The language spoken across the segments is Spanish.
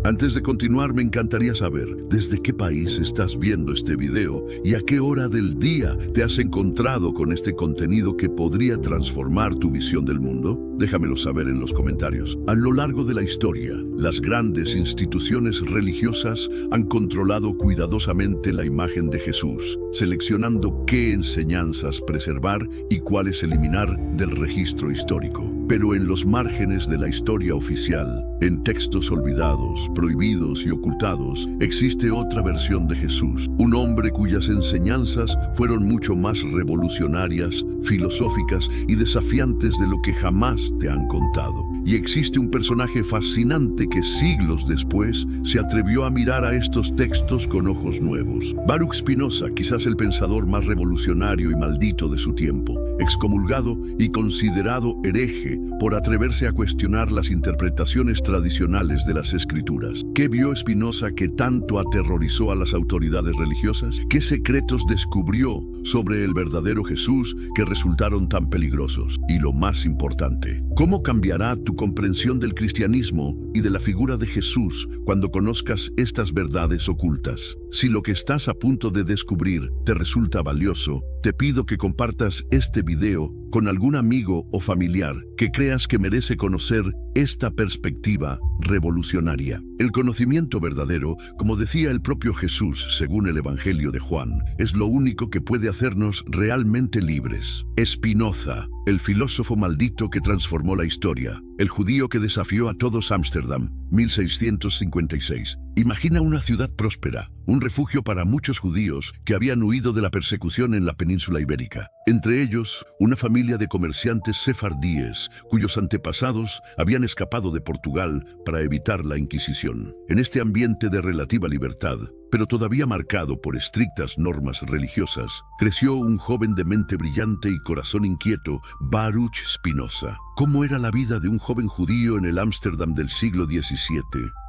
Antes de continuar, me encantaría saber desde qué país estás viendo este video y a qué hora del día te has encontrado con este contenido que podría transformar tu visión del mundo. Déjamelo saber en los comentarios. A lo largo de la historia, las grandes instituciones religiosas han controlado cuidadosamente la imagen de Jesús, seleccionando qué enseñanzas preservar y cuáles eliminar del registro histórico. Pero en los márgenes de la historia oficial, en textos olvidados, prohibidos y ocultados, existe otra versión de Jesús, un hombre cuyas enseñanzas fueron mucho más revolucionarias, filosóficas y desafiantes de lo que jamás te han contado. Y existe un personaje fascinante que siglos después se atrevió a mirar a estos textos con ojos nuevos. Baruch Spinoza, quizás el pensador más revolucionario y maldito de su tiempo, excomulgado y considerado hereje por atreverse a cuestionar las interpretaciones tradicionales de las Escrituras. ¿Qué vio Spinoza que tanto aterrorizó a las autoridades religiosas? ¿Qué secretos descubrió sobre el verdadero Jesús que resultaron tan peligrosos? Y lo más importante, ¿cómo cambiará tu comprensión del cristianismo y de la figura de Jesús cuando conozcas estas verdades ocultas? Si lo que estás a punto de descubrir te resulta valioso, te pido que compartas este video con algún amigo o familiar que creas que merece conocer esta perspectiva revolucionaria. El conocimiento verdadero, como decía el propio Jesús según el Evangelio de Juan, es lo único que puede hacernos realmente libres. Spinoza, el filósofo maldito que transformó la historia, el judío que desafió a todos Ámsterdam, 1656. Imagina una ciudad próspera, un refugio para muchos judíos que habían huido de la persecución en la península ibérica. Entre ellos, una familia de comerciantes sefardíes, cuyos antepasados habían escapado de Portugal para evitar la Inquisición. En este ambiente de relativa libertad, pero todavía marcado por estrictas normas religiosas, creció un joven de mente brillante y corazón inquieto, Baruch Spinoza. ¿Cómo era la vida de un joven judío en el Ámsterdam del siglo XVII?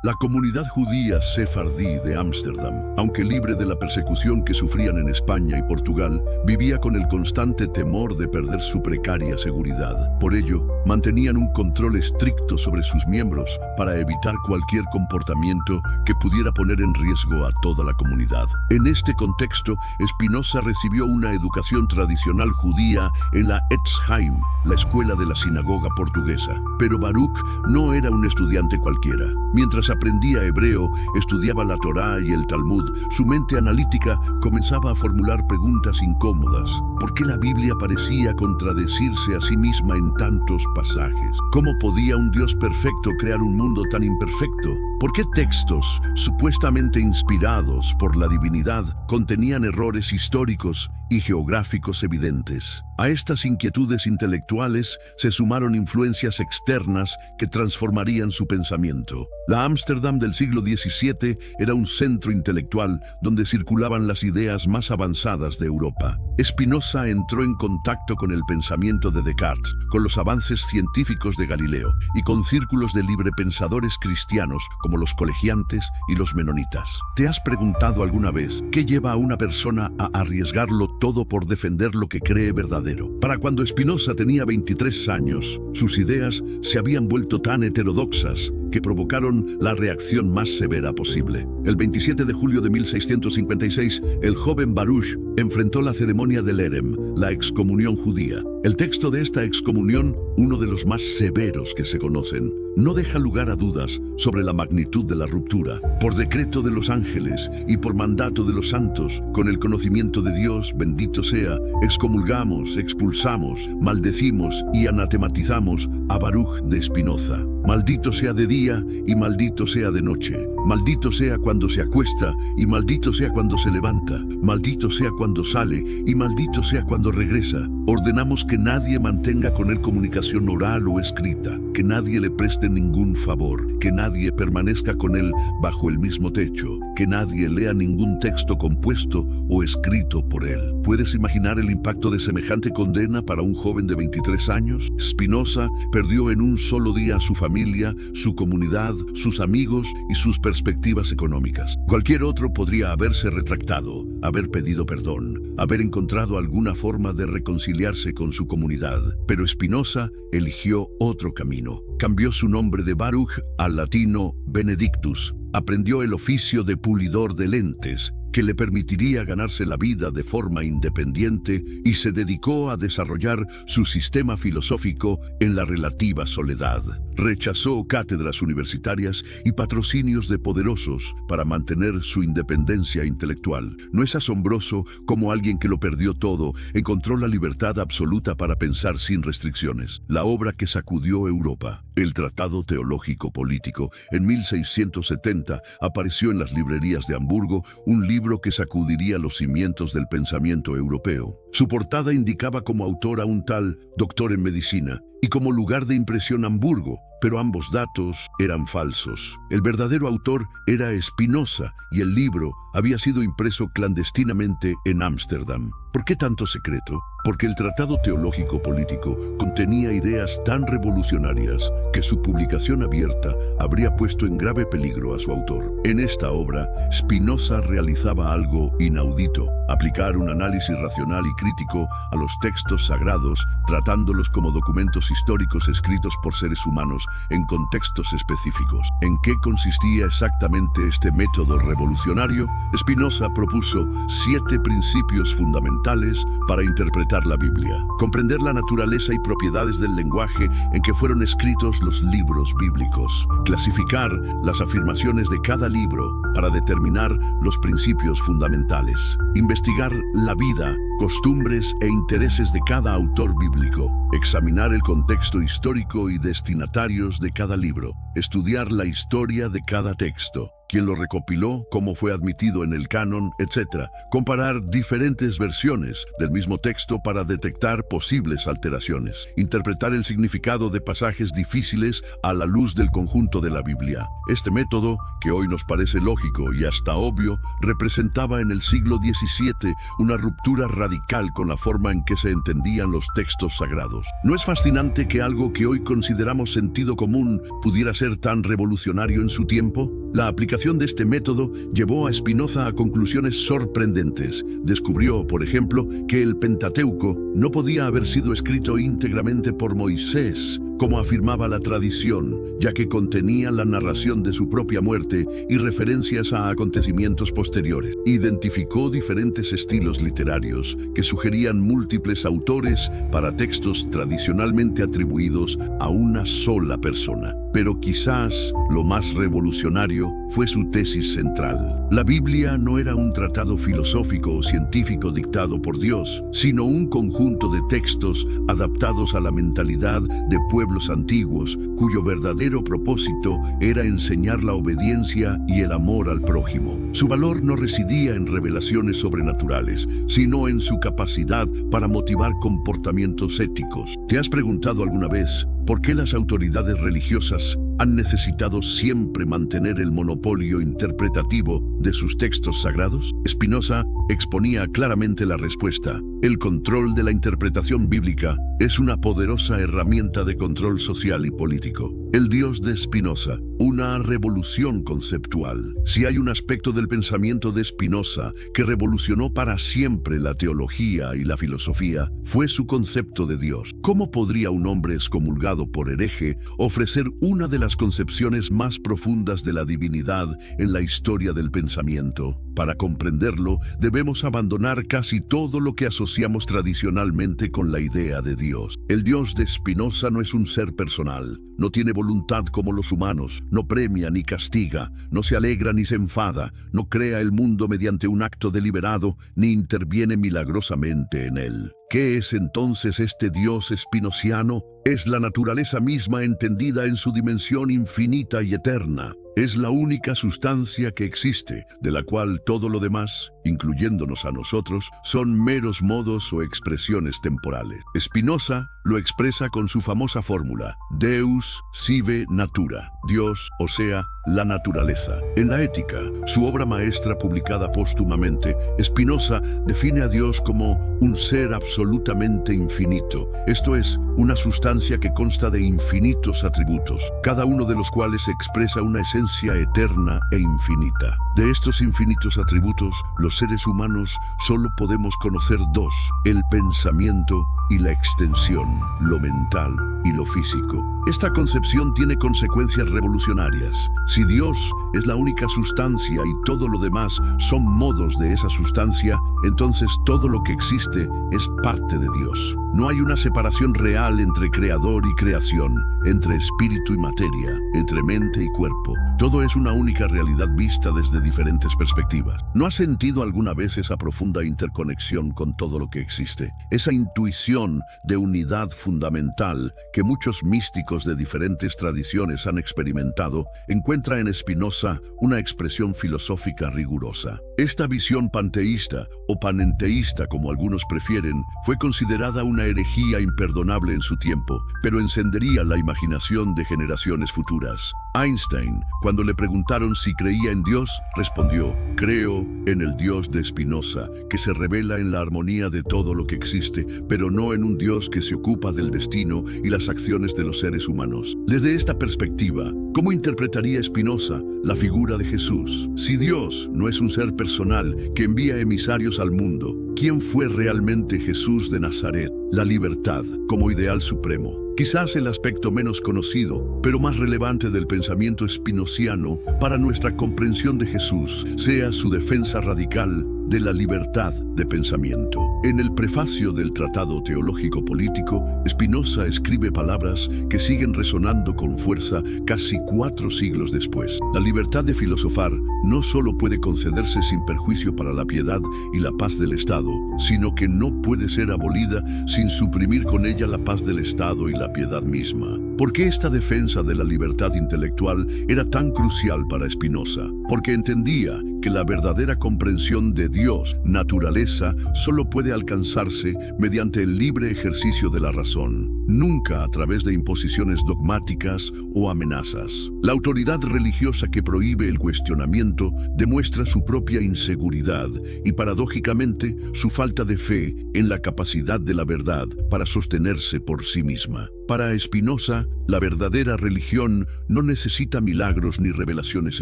La comunidad judía sefardí de Ámsterdam, aunque libre de la persecución que sufrían en España y Portugal, vivía con el constante temor de perder su precaria seguridad. Por ello, mantenían un control estricto sobre sus miembros para evitar cualquier comportamiento que pudiera poner en riesgo a toda la comunidad. En este contexto, Spinoza recibió una educación tradicional judía en la Etzheim, la escuela de la sinagoga portuguesa. Pero Baruch no era un estudiante cualquiera. Mientras aprendía hebreo, estudiaba la Torá y el Talmud, su mente analítica comenzaba a formular preguntas incómodas. ¿Por qué la Biblia parecía contradecirse a sí misma en tantos pasajes? ¿Cómo podía un Dios perfecto crear un mundo tan imperfecto? ¿Por qué textos, supuestamente inspirados por la divinidad, contenían errores históricos y geográficos evidentes? A estas inquietudes intelectuales se sumaron influencias externas que transformarían su pensamiento. La Ámsterdam del siglo XVII era un centro intelectual donde circulaban las ideas más avanzadas de Europa. Spinoza entró en contacto con el pensamiento de Descartes, con los avances científicos de Galileo y con círculos de librepensadores cristianos como los colegiantes y los menonitas. ¿Te has preguntado alguna vez qué lleva a una persona a arriesgarlo todo por defender lo que cree verdadero? Para cuando Spinoza tenía 23 años, sus ideas se habían vuelto tan heterodoxas que provocaron la reacción más severa posible. El 27 de julio de 1656, el joven Baruch enfrentó la ceremonia del Erem, la excomunión judía. El texto de esta excomunión, uno de los más severos que se conocen, no deja lugar a dudas sobre la magnitud de la ruptura. Por decreto de los ángeles y por mandato de los santos, con el conocimiento de Dios, bendito sea, excomulgamos, expulsamos, maldecimos y anatematizamos a Baruch de Spinoza. Maldito sea de día y maldito sea de noche. Maldito sea cuando se acuesta y maldito sea cuando se levanta. Maldito sea cuando sale y maldito sea cuando regresa. Ordenamos que nadie mantenga con él comunicación oral o escrita, que nadie le preste ningún favor, que nadie permanezca con él bajo el mismo techo, que nadie lea ningún texto compuesto o escrito por él. ¿Puedes imaginar el impacto de semejante condena para un joven de 23 años? Spinoza perdió en un solo día a su familia, su comunidad, sus amigos y sus perspectivas económicas. Cualquier otro podría haberse retractado, haber pedido perdón, haber encontrado alguna forma de reconciliarse con su comunidad. Pero Spinoza eligió otro camino. Cambió su nombre de Baruch al latino Benedictus, aprendió el oficio de pulidor de lentes, que le permitiría ganarse la vida de forma independiente, y se dedicó a desarrollar su sistema filosófico en la relativa soledad. Rechazó cátedras universitarias y patrocinios de poderosos para mantener su independencia intelectual. ¿No es asombroso cómo alguien que lo perdió todo encontró la libertad absoluta para pensar sin restricciones? La obra que sacudió Europa, el Tratado Teológico Político, en 1670 apareció en las librerías de Hamburgo, un libro que sacudiría los cimientos del pensamiento europeo. Su portada indicaba como autor a un tal doctor en medicina y como lugar de impresión Hamburgo, pero ambos datos eran falsos. El verdadero autor era Spinoza y el libro había sido impreso clandestinamente en Ámsterdam. ¿Por qué tanto secreto? Porque el Tratado Teológico Político contenía ideas tan revolucionarias que su publicación abierta habría puesto en grave peligro a su autor. En esta obra, Spinoza realizaba algo inaudito: aplicar un análisis racional y crítico a los textos sagrados, tratándolos como documentos históricos escritos por seres humanos en contextos específicos. ¿En qué consistía exactamente este método revolucionario? Spinoza propuso 7 principios fundamentales para interpretar la Biblia. Comprender la naturaleza y propiedades del lenguaje en que fueron escritos los libros bíblicos. Clasificar las afirmaciones de cada libro para determinar los principios fundamentales. Investigar la vida, costumbres e intereses de cada autor bíblico. Examinar el contexto histórico y destinatarios de cada libro. Estudiar la historia de cada texto, quién lo recopiló, cómo fue admitido en el canon, etc. Comparar diferentes versiones del mismo texto para detectar posibles alteraciones. Interpretar el significado de pasajes difíciles a la luz del conjunto de la Biblia. Este método, que hoy nos parece lógico y hasta obvio, representaba en el siglo XVII una ruptura radical con la forma en que se entendían los textos sagrados. ¿No es fascinante que algo que hoy consideramos sentido común pudiera ser tan revolucionario en su tiempo? La aplicación de este método llevó a Spinoza a conclusiones sorprendentes. Descubrió, por ejemplo, que el Pentateuco no podía haber sido escrito íntegramente por Moisés, como afirmaba la tradición, ya que contenía la narración de su propia muerte y referencias a acontecimientos posteriores. Identificó diferentes estilos literarios que sugerían múltiples autores para textos tradicionalmente atribuidos a una sola persona. Pero quizás lo más revolucionario fue su tesis central. La Biblia no era un tratado filosófico o científico dictado por Dios, sino un conjunto de textos adaptados a la mentalidad de pueblos antiguos, cuyo verdadero propósito era enseñar la obediencia y el amor al prójimo. Su valor no residía en revelaciones sobrenaturales, sino en su capacidad para motivar comportamientos éticos. ¿Te has preguntado alguna vez por qué las autoridades religiosas han necesitado siempre mantener el monopolio interpretativo de sus textos sagrados? Spinoza exponía claramente la respuesta. El control de la interpretación bíblica es una poderosa herramienta de control social y político. El Dios de Spinoza, una revolución conceptual. Si hay un aspecto del pensamiento de Spinoza que revolucionó para siempre la teología y la filosofía, fue su concepto de Dios. ¿Cómo podría un hombre excomulgado por hereje ofrecer una de las concepciones más profundas de la divinidad en la historia del pensamiento? Para comprenderlo, debemos abandonar casi todo lo que asociamos tradicionalmente con la idea de Dios. El Dios de Spinoza no es un ser personal, no tiene voluntad como los humanos, no premia ni castiga, no se alegra ni se enfada, no crea el mundo mediante un acto deliberado, ni interviene milagrosamente en él. ¿Qué es entonces este Dios spinoziano? Es la naturaleza misma entendida en su dimensión infinita y eterna. Es la única sustancia que existe, de la cual todo lo demás, incluyéndonos a nosotros, son meros modos o expresiones temporales. Spinoza lo expresa con su famosa fórmula: Deus sive natura, Dios, o sea, la naturaleza. En la Ética, su obra maestra publicada póstumamente, Spinoza define a Dios como un ser absolutamente infinito, esto es, una sustancia que consta de infinitos atributos, cada uno de los cuales expresa una esencia eterna e infinita. De estos infinitos atributos, los los seres humanos solo podemos conocer dos: el pensamiento y la extensión, lo mental y lo físico. Esta concepción tiene consecuencias revolucionarias. Si Dios es la única sustancia y todo lo demás son modos de esa sustancia, entonces todo lo que existe es parte de Dios. No hay una separación real entre creador y creación, entre espíritu y materia, entre mente y cuerpo. Todo es una única realidad vista desde diferentes perspectivas. ¿No has sentido alguna vez esa profunda interconexión con todo lo que existe? Esa intuición de unidad fundamental que muchos místicos de diferentes tradiciones han experimentado encuentra en Spinoza una expresión filosófica rigurosa. Esta visión panteísta o panenteísta, como algunos prefieren, fue considerada una herejía imperdonable en su tiempo, pero encendería la imaginación de generaciones futuras. Einstein, cuando le preguntaron si creía en Dios, respondió: creo en el Dios de Spinoza, que se revela en la armonía de todo lo que existe, pero no en un Dios que se ocupa del destino y las acciones de los seres humanos. Desde esta perspectiva, ¿cómo interpretaría Spinoza la figura de Jesús? Si Dios no es un ser personal que envía emisarios al mundo, ¿quién fue realmente Jesús de Nazaret? La libertad como ideal supremo. Quizás el aspecto menos conocido, pero más relevante del pensamiento espinociano para nuestra comprensión de Jesús, sea su defensa radical de la libertad de pensamiento. En el prefacio del Tratado Teológico Político, Spinoza escribe palabras que siguen resonando con fuerza casi 4 siglos después. La libertad de filosofar no solo puede concederse sin perjuicio para la piedad y la paz del Estado, sino que no puede ser abolida sin suprimir con ella la paz del Estado y la piedad misma. ¿Por qué esta defensa de la libertad intelectual era tan crucial para Spinoza? Porque entendía que la verdadera comprensión de Dios, naturaleza, solo puede alcanzarse mediante el libre ejercicio de la razón, nunca a través de imposiciones dogmáticas o amenazas. La autoridad religiosa que prohíbe el cuestionamiento demuestra su propia inseguridad y, paradójicamente, su falta de fe en la capacidad de la verdad para sostenerse por sí misma. Para Spinoza, la verdadera religión no necesita milagros ni revelaciones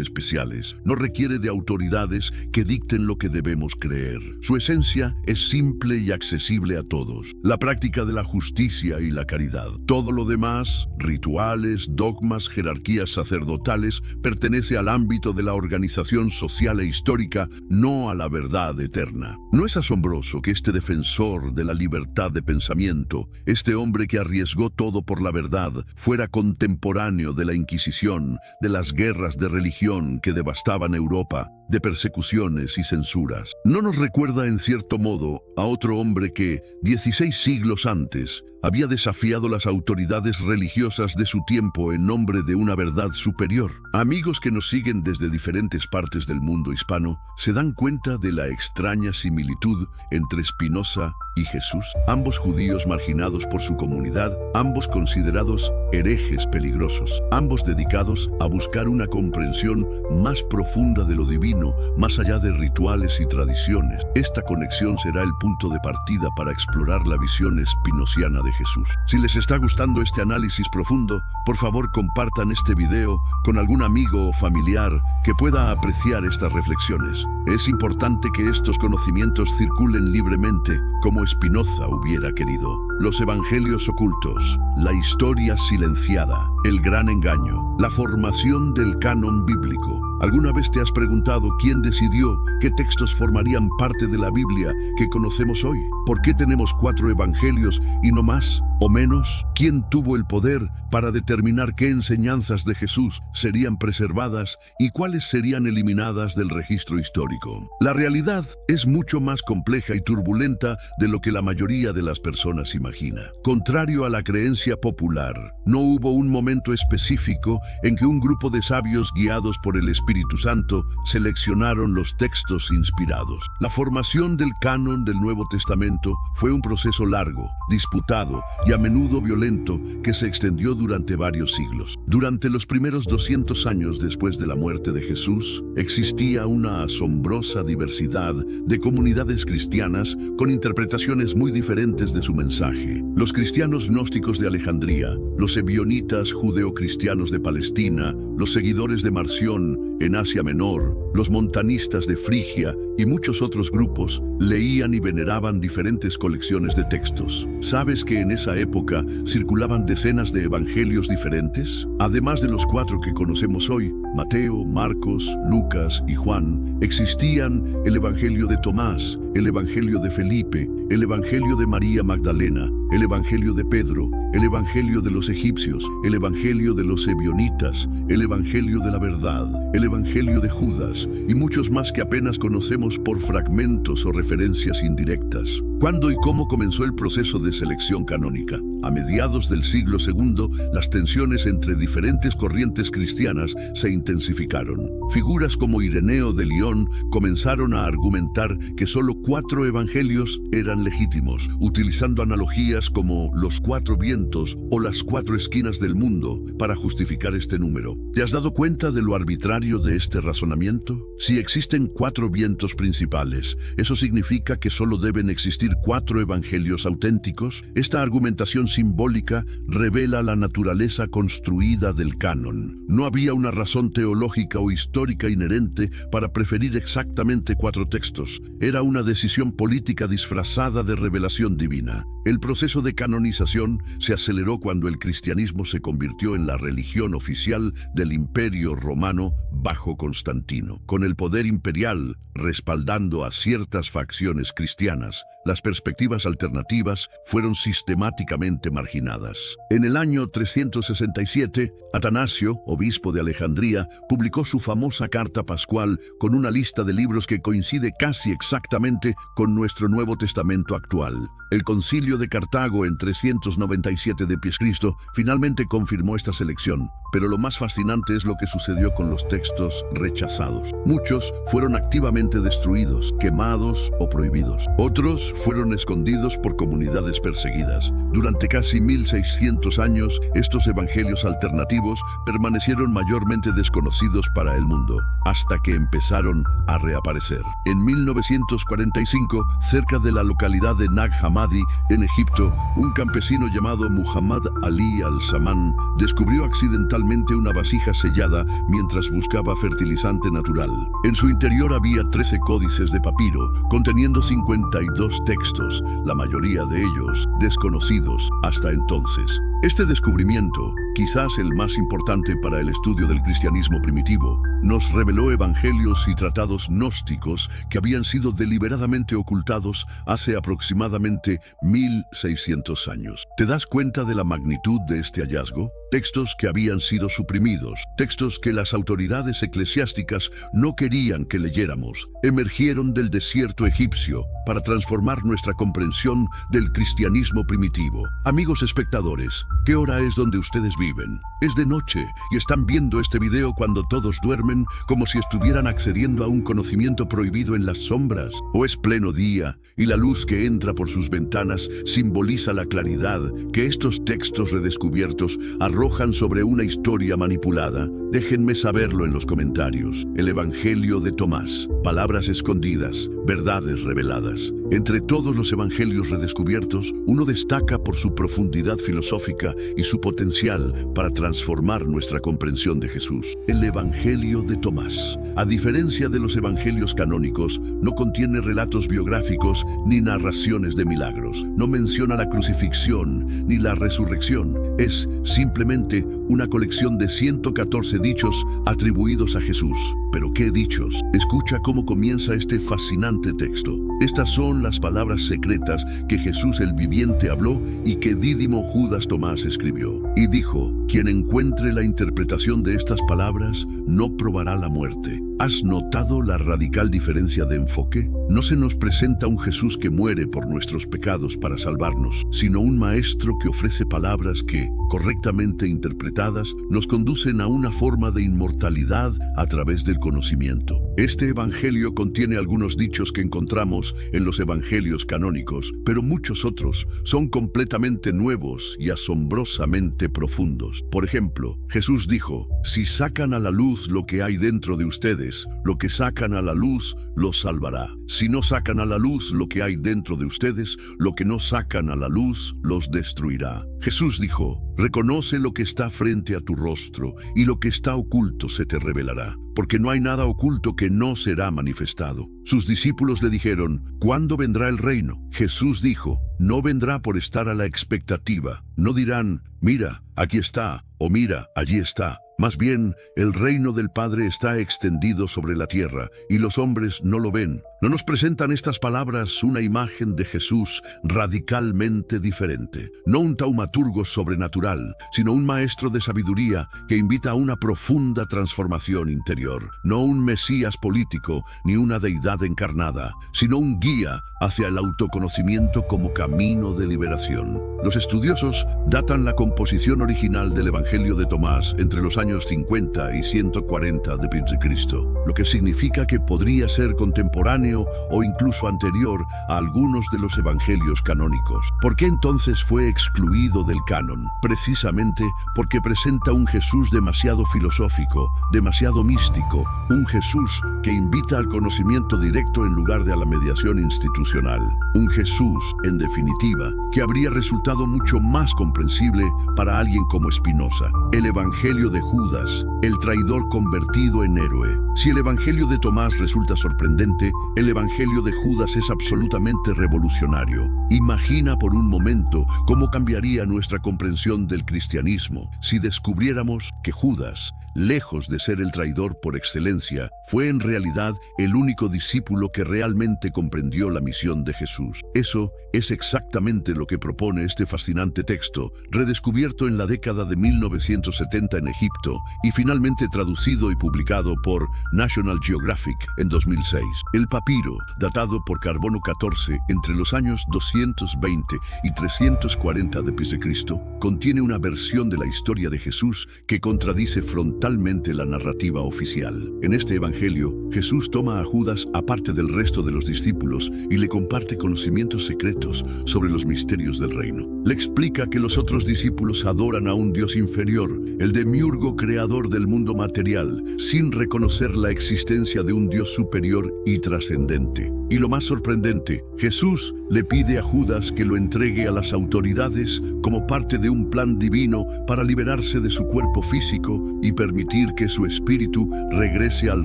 especiales, no requiere de autoridades que dicten lo que debemos creer. Su esencia es simple y accesible a todos: la práctica de la justicia y la caridad. Todo lo demás, rituales, dogmas, jerarquías sacerdotales, pertenece al ámbito de la organización social e histórica, no a la verdad eterna. ¿No es asombroso que este defensor de la libertad de pensamiento, este hombre que arriesgó todo por la verdad, fuera contemporáneo de la Inquisición, de las guerras de religión que devastaban Europa, de persecuciones y censuras? ¿No nos recuerda en cierto modo a otro hombre que, 16 siglos antes, había desafiado las autoridades religiosas de su tiempo en nombre de una verdad superior? Amigos que nos siguen desde diferentes partes del mundo hispano se dan cuenta de la extraña similitud entre Spinoza y Jesús, ambos judíos marginados por su comunidad, ambos considerados herejes peligrosos, ambos dedicados a buscar una comprensión más profunda de lo divino, más allá de rituales y tradiciones. Esta conexión será el punto de partida para explorar la visión spinociana de Jesús. Si les está gustando este análisis profundo, por favor compartan este video con algún amigo o familiar que pueda apreciar estas reflexiones. Es importante que estos conocimientos circulen libremente, como Spinoza hubiera querido. Los evangelios ocultos, la historia silenciada, el gran engaño, la formación del canon bíblico. ¿Alguna vez te has preguntado quién decidió qué textos formarían parte de la Biblia que conocemos hoy? ¿Por qué tenemos 4 evangelios y no más o menos? ¿Quién tuvo el poder para determinar qué enseñanzas de Jesús serían preservadas y cuáles serían eliminadas del registro histórico? La realidad es mucho más compleja y turbulenta de lo que la mayoría de las personas imagina. Contrario a la creencia popular, no hubo un momento específico en que un grupo de sabios guiados por el Espíritu Santo seleccionaron los textos inspirados. La formación del canon del Nuevo Testamento fue un proceso largo, disputado y a menudo violento que se extendió durante varios siglos. Durante los primeros 200 años después de la muerte de Jesús, existía una asombrosa diversidad de comunidades cristianas con interpretaciones muy diferentes de su mensaje. Los cristianos gnósticos de Alejandría, los ebionitas judeocristianos de Palestina, los seguidores de Marción en Asia Menor, los montanistas de Frigia y muchos otros grupos leían y veneraban diferentes colecciones de textos. ¿Sabes que en esa época circulaban decenas de evangelios diferentes? Además de los 4 que conocemos hoy, Mateo, Marcos, Lucas y Juan, existían el Evangelio de Tomás, el Evangelio de Felipe, el Evangelio de María Magdalena, el Evangelio de Pedro, el Evangelio de los egipcios, el Evangelio de los ebionitas, el Evangelio de la verdad, el Evangelio de Judas y muchos más que apenas conocemos por fragmentos o referencias indirectas. ¿Cuándo y cómo comenzó el proceso de selección canónica? A mediados del siglo II, las tensiones entre diferentes corrientes cristianas se intensificaron. Figuras como Ireneo de Lyon comenzaron a argumentar que solo 4 evangelios eran legítimos, utilizando analogías como los 4 vientos o las 4 esquinas del mundo para justificar este número. ¿Te has dado cuenta de lo arbitrario de este razonamiento? Si existen 4 vientos principales, ¿eso significa que solo deben existir 4 evangelios auténticos? Esta argumentación simbólica revela la naturaleza construida del canon. No había una razón teológica o histórica inherente para preferir exactamente 4 textos. Era una decisión política disfrazada de revelación divina. El proceso de canonización se aceleró cuando el cristianismo se convirtió en la religión oficial del Imperio Romano bajo Constantino. Con el poder imperial respaldando a ciertas facciones cristianas, las perspectivas alternativas fueron sistemáticamente marginadas. En el año 367, Atanasio, obispo de Alejandría, publicó su famosa Carta Pascual con una lista de libros que coincide casi exactamente con nuestro Nuevo Testamento actual. El Concilio de Cartago en 397 d.C. finalmente confirmó esta selección, pero lo más fascinante es lo que sucedió con los textos rechazados. Muchos fueron activamente destruidos, quemados o prohibidos. Otros fueron escondidos por comunidades perseguidas. Durante casi 1600 años, estos evangelios alternativos permanecieron mayormente desconocidos para el mundo, hasta que empezaron a reaparecer. En 1945, cerca de la localidad de Nag Hammadi, en Egipto, un campesino llamado Muhammad Ali al-Saman descubrió accidentalmente una vasija sellada mientras buscaba fertilizante natural. En su interior había 13 códices de papiro, conteniendo 52 textos, la mayoría de ellos desconocidos hasta entonces. Este descubrimiento, quizás el más importante para el estudio del cristianismo primitivo, nos reveló evangelios y tratados gnósticos que habían sido deliberadamente ocultados hace aproximadamente 1600 años. ¿Te das cuenta de la magnitud de este hallazgo? Textos que habían sido suprimidos, textos que las autoridades eclesiásticas no querían que leyéramos, emergieron del desierto egipcio para transformar nuestra comprensión del cristianismo primitivo. Amigos espectadores, ¿qué hora es donde ustedes viven? Es de noche y están viendo este video cuando todos duermen, como si estuvieran accediendo a un conocimiento prohibido en las sombras. ¿O es pleno día y la luz que entra por sus ventanas simboliza la claridad que estos textos redescubiertos arrojan sobre una historia manipulada? Déjenme saberlo en los comentarios. El Evangelio de Tomás, palabras escondidas, verdades reveladas. Entre todos los evangelios redescubiertos, uno destaca por su profundidad filosófica y su potencial para transformar nuestra comprensión de Jesús. El Evangelio de Tomás, a diferencia de los evangelios canónicos, no contiene relatos biográficos ni narraciones de milagros. No menciona la crucifixión ni la resurrección. Es simplemente una colección de 114 dichos atribuidos a Jesús. ¿Pero qué dichos? Escucha cómo comienza este fascinante texto. Estas son las palabras secretas que Jesús el viviente habló y que Dídimo Judas Tomás escribió. Y dijo: quien encuentre la interpretación de estas palabras no probará la muerte. ¿Has notado la radical diferencia de enfoque? No se nos presenta un Jesús que muere por nuestros pecados para salvarnos, sino un maestro que ofrece palabras que, correctamente interpretadas, nos conducen a una forma de inmortalidad a través del conocimiento. Este evangelio contiene algunos dichos que encontramos en los evangelios canónicos, pero muchos otros son completamente nuevos y asombrosamente profundos. Por ejemplo, Jesús dijo: si sacan a la luz lo que hay dentro de ustedes, ustedes, lo que sacan a la luz los salvará. Si no sacan a la luz lo que hay dentro de ustedes, lo que no sacan a la luz los destruirá. Jesús dijo: reconoce lo que está frente a tu rostro, y lo que está oculto se te revelará, porque no hay nada oculto que no será manifestado. Sus discípulos le dijeron: ¿cuándo vendrá el reino? Jesús dijo: no vendrá por estar a la expectativa. No dirán: mira, aquí está, o mira, allí está. Más bien, el reino del Padre está extendido sobre la tierra, y los hombres no lo ven. ¿No nos presentan estas palabras una imagen de Jesús radicalmente diferente? No un taumaturgo sobrenatural, sino un maestro de sabiduría que invita a una profunda transformación interior. No un Mesías político, ni una deidad encarnada, sino un guía hacia el autoconocimiento como camino de liberación. Los estudiosos datan la composición original del Evangelio de Tomás entre los años 50 y 140 de Cristo, lo que significa que podría ser contemporáneo o incluso anterior a algunos de los evangelios canónicos. ¿Por qué entonces fue excluido del canon? Precisamente porque presenta un Jesús demasiado filosófico, demasiado místico, un Jesús que invita al conocimiento directo en lugar de a la mediación institucional. Un Jesús, en definitiva, que habría resultado mucho más comprensible para alguien como Spinoza. El Evangelio de Judas, el traidor convertido en héroe. Si el Evangelio de Tomás resulta sorprendente, el Evangelio de Judas es absolutamente revolucionario. Imagina por un momento cómo cambiaría nuestra comprensión del cristianismo si descubriéramos que Judas, lejos de ser el traidor por excelencia, fue en realidad el único discípulo que realmente comprendió la misión de Jesús. Eso es exactamente lo que propone este fascinante texto, redescubierto en la década de 1970 en Egipto y finalmente traducido y publicado por National Geographic en 2006. El papiro, datado por carbono 14 entre los años 220 y 340 de Cristo, contiene una versión de la historia de Jesús que contradice frontalmente la narrativa oficial. En este evangelio, Jesús toma a Judas aparte del resto de los discípulos y le comparte conocimientos secretos sobre los misterios del reino. Le explica que los otros discípulos adoran a un Dios inferior, el demiurgo creador del mundo material, sin reconocer la existencia de un Dios superior y trascendente. Y lo más sorprendente, Jesús le pide a Judas que lo entregue a las autoridades como parte de un plan divino para liberarse de su cuerpo físico y permitir que su espíritu regrese al